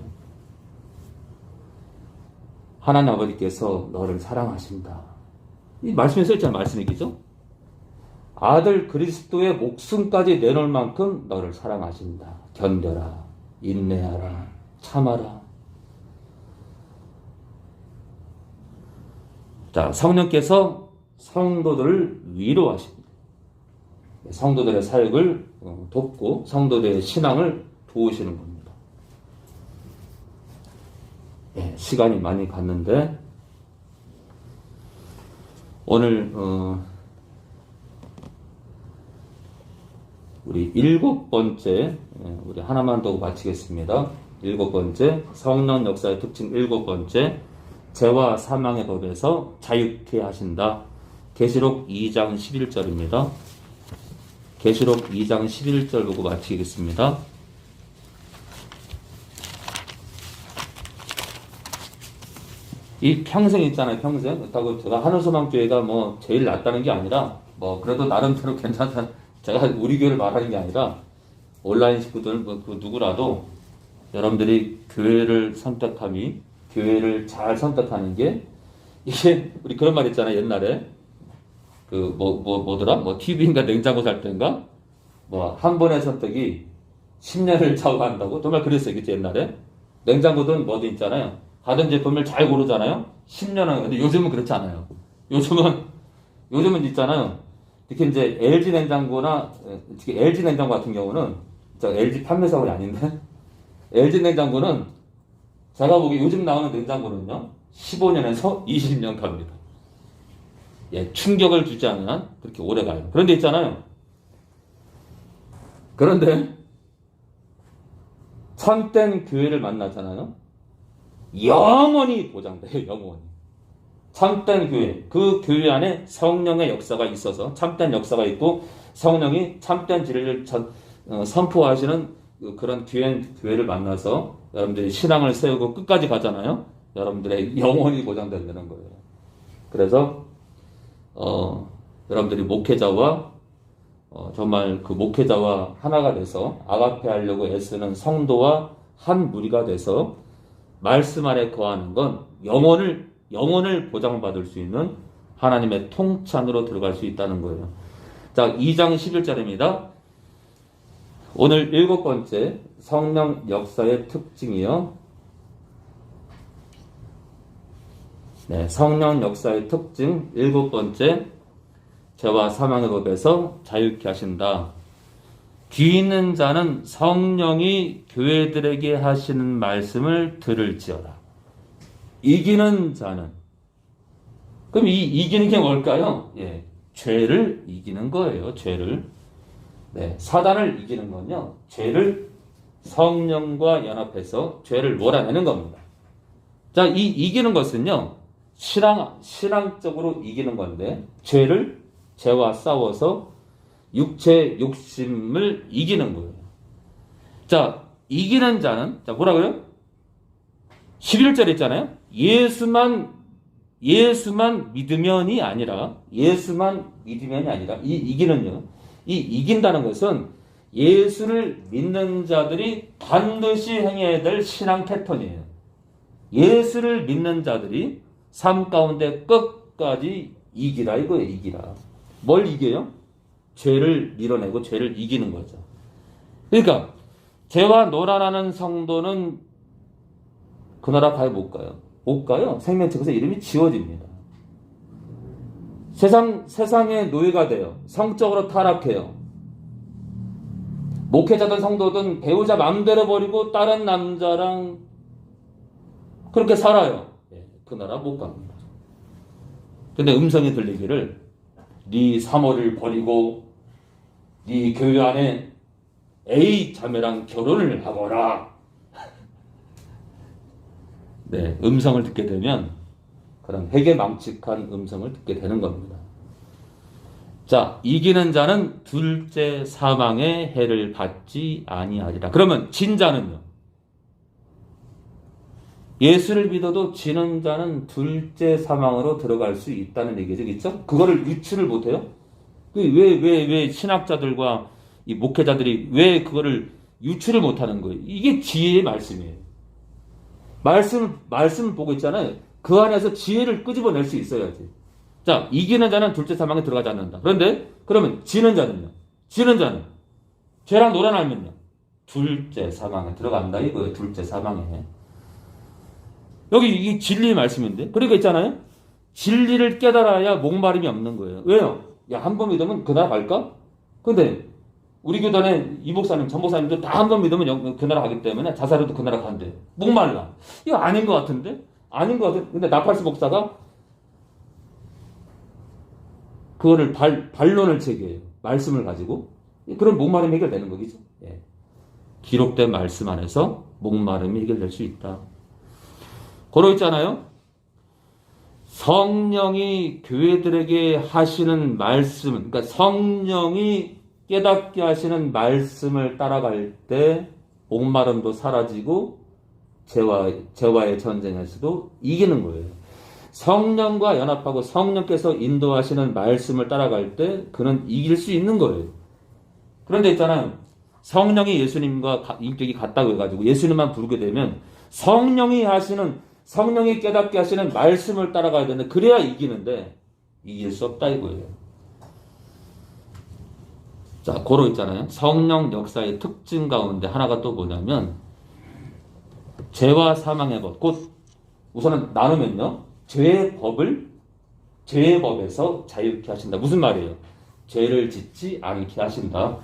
하나님 아버지께서 너를 사랑하신다. 이 말씀에 써있잖아요. 말씀이겠죠? 아들 그리스도의 목숨까지 내놓을 만큼 너를 사랑하신다. 견뎌라. 인내하라. 참아라. 자, 성령께서 성도들을 위로하십니다. 성도들의 사역을 돕고 성도들의 신앙을 도우시는 겁니다. 네, 시간이 많이 갔는데 오늘 우리 7번째 우리 하나만 더 마치겠습니다. 7번째 성령 역사의 특징 7번째 죄와 사망의 법에서 자유케 하신다. 계시록 2장 11절입니다. 계시록 2장 11절 보고 마치겠습니다. 이 평생 있잖아요, 평생. 그렇다고 제가 하늘소망교회가 뭐 제일 낫다는 게 아니라, 뭐 그래도 나름대로 괜찮다. 제가 우리 교회를 말하는 게 아니라, 온라인 식구들, 그 누구라도 여러분들이 교회를 선택함이, 교회를 잘 선택하는 게, 이게, 우리 그런 말 있잖아요, 옛날에. 뭐더라? TV인가 냉장고 살 때인가? 한 번의 선택이 10년을 좌우한다고? 정말 그랬어요, 그치, 옛날에? 냉장고든 뭐든 있잖아요. 가전 제품을 잘 고르잖아요? 10년은, 근데 요즘은 그렇지 않아요. 요즘은 있잖아요. 특히 이제 LG 냉장고나, 특히 LG 냉장고 같은 경우는, 저 LG 판매사원이 아닌데? LG 냉장고는, 제가 보기에 요즘 나오는 냉장고는요, 15년에서 20년 갑니다. 예, 충격을 주지 않는 한 그렇게 오래 가요. 그런데 있잖아요. 그런데, 참된 교회를 만나잖아요. 영원히 보장돼요, 영원히. 참된 교회. 그 교회 안에 성령의 역사가 있어서, 참된 역사가 있고, 성령이 참된 진리를 선포하시는 그런 교회를 만나서 여러분들이 신앙을 세우고 끝까지 가잖아요. 여러분들의 영원히 보장된다는 거예요. 그래서, 여러분들이 목회자와, 정말 그 목회자와 하나가 돼서 아가페 하려고 애쓰는 성도와 한 무리가 돼서 말씀 안에 거하는 건 영혼을 보장받을 수 있는 하나님의 통찬으로 들어갈 수 있다는 거예요. 자, 2장 11절입니다. 오늘 7번째 성령 역사의 특징이요. 네, 성령 역사의 특징 7번째 죄와 사망의 법에서 자유케 하신다. 귀 있는 자는 성령이 교회들에게 하시는 말씀을 들을지어다. 이기는 자는, 그럼 이 이기는 게 뭘까요? 예, 죄를 이기는 거예요. 죄를. 네, 사단을 이기는 건요, 죄를 성령과 연합해서 죄를 몰아내는 겁니다. 자, 이 이기는 것은요, 신앙적으로 이기는 건데, 죄와 싸워서 육체 욕심을 이기는 거예요. 자, 이기는 자는, 자, 뭐라고요? 11절 있잖아요. 예수만 믿으면이 아니라, 이 이기는요. 이 이긴다는 것은 예수를 믿는 자들이 반드시 행해야 될 신앙 패턴이에요. 예수를 믿는 자들이 삶 가운데 끝까지 이기라, 이거예요, 이기라. 뭘 이겨요? 죄를 밀어내고 죄를 이기는 거죠. 그러니까 죄와 놀아나는 성도는 그 나라 가요, 못 가요? 못 가요. 생명책에서 이름이 지워집니다. 세상의 노예가 돼요. 성적으로 타락해요. 목회자든 성도든 배우자 마음대로 버리고 다른 남자랑 그렇게 살아요. 그 나라 못 갑니다. 근데 음성이 들리기를 네 사모를 버리고 네 교회 안에 A 자매랑 결혼을 하거라. 네, 음성을 듣게 되면 그런 회개망측한 음성을 듣게 되는 겁니다. 자, 이기는 자는 둘째 사망의 해를 받지 아니하리라. 그러면 진 자는요? 예수를 믿어도 지는 자는 둘째 사망으로 들어갈 수 있다는 얘기죠. 그렇죠? 그거를 유추를 못해요? 왜 신학자들과 이 목회자들이 왜 그거를 유추를 못하는 거예요? 이게 지혜의 말씀이에요. 말씀 보고 있잖아요. 그 안에서 지혜를 끄집어낼 수 있어야지. 자, 이기는 자는 둘째 사망에 들어가지 않는다. 그런데 그러면 지는 자는요? 지는 자는 죄랑 놀아나면요? 둘째 사망에 들어간다 이거예요. 둘째 사망에. 여기 이 진리의 말씀인데. 그러니까 있잖아요. 진리를 깨달아야 목마름이 없는 거예요. 왜요? 야, 한 번 믿으면 그 나라 갈까? 근데 우리 교단에 이 목사님, 전 목사님도 다 한 번 믿으면 그 나라 가기 때문에 자살해도 그 나라 간대. 목말라. 이거 아닌 것 같은데? 아닌 것 같은데? 근데 나팔스 목사가 그거를 반론을 제기해요. 말씀을 가지고. 그럼 목마름이 해결되는 거겠죠. 예. 기록된 말씀 안에서 목마름이 해결될 수 있다. 고로 있잖아요. 성령이 교회들에게 하시는 말씀, 그러니까 성령이 깨닫게 하시는 말씀을 따라갈 때 목마름도 사라지고 죄와의 전쟁에서도 이기는 거예요. 성령과 연합하고 성령께서 인도하시는 말씀을 따라갈 때 그는 이길 수 있는 거예요. 그런데 있잖아요. 성령이 예수님과 인격이 같다고 해가지고 예수님만 부르게 되면 성령이 깨닫게 하시는 말씀을 따라가야 되는데 그래야 이기는데 이길 수 없다 이거예요. 자, 고로 있잖아요. 성령 역사의 특징 가운데 하나가 또 뭐냐면 죄와 사망의 법. 곧 우선은 나누면요. 죄의 법에서 자유케 하신다. 무슨 말이에요? 죄를 짓지 않게 하신다.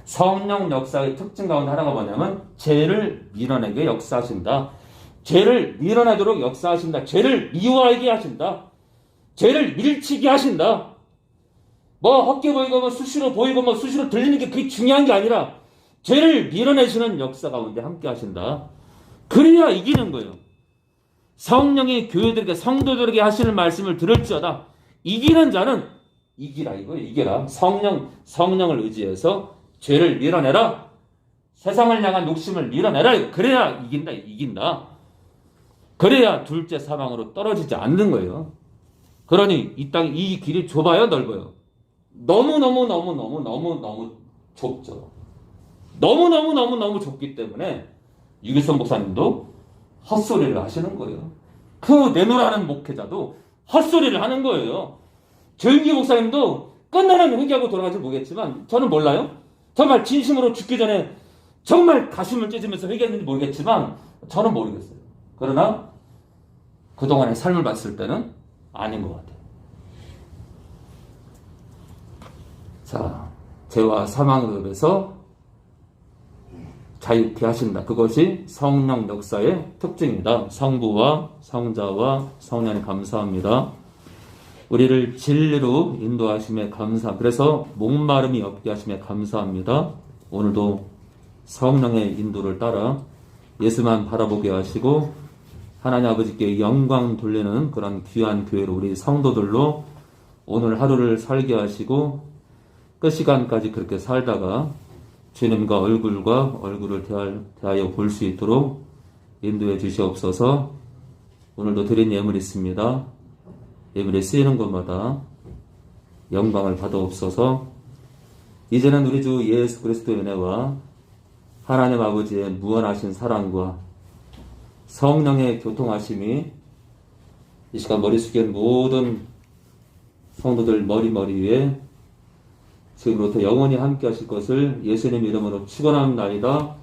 성령 역사의 특징 가운데 하나가 뭐냐면 죄를 밀어내게 역사하신다. 죄를 밀어내도록 역사하신다. 죄를 미워하게 하신다. 죄를 밀치게 하신다. 뭐 헛게 보이고 뭐 수시로 보이고 뭐 수시로 들리는 게 그게 중요한 게 아니라 죄를 밀어내시는 역사 가운데 함께 하신다. 그래야 이기는 거예요. 성령이 교회들에게 성도들에게 하시는 말씀을 들을지어다. 이기는 자는 이기라 이거예요. 이기라. 성령을 의지해서 죄를 밀어내라. 세상을 향한 욕심을 밀어내라. 그래야 이긴다. 그래야 둘째 사망으로 떨어지지 않는 거예요. 그러니 이 땅 이 길이 좁아요, 넓어요? 너무 좁죠. 너무 좁기 때문에 유기성 목사님도 헛소리를 하시는 거예요. 그 내노라는 목회자도 헛소리를 하는 거예요. 조윤기 목사님도 끝나는 회개하고 돌아가지 모르겠지만 저는 몰라요. 정말 진심으로 죽기 전에 정말 가슴을 찢으면서 회개했는지 모르겠지만 저는 모르겠어요. 그러나 그동안의 삶을 봤을 때는 아닌 것 같아요. 자, 죄와 사망으로서 자유케 하신다. 그것이 성령 역사의 특징이다. 성부와 성자와 성령이 감사합니다. 우리를 진리로 인도하심에 그래서 목마름이 없게 하심에 감사합니다. 오늘도 성령의 인도를 따라 예수만 바라보게 하시고 하나님 아버지께 영광 돌리는 그런 귀한 교회로 우리 성도들로 오늘 하루를 살게 하시고 끝 시간까지 그렇게 살다가 주님과 얼굴을 대하여 볼 수 있도록 인도해 주시옵소서. 오늘도 드린 예물이 있습니다. 예물에 쓰이는 것마다 영광을 받아옵소서. 이제는 우리 주 예수 그리스도의 은혜와 하나님 아버지의 무한하신 사랑과 성령의 교통하심이 이 시간 머리 숙인 모든 성도들 머리 위에 지금부터 영원히 함께 하실 것을 예수님 이름으로 축원합니다.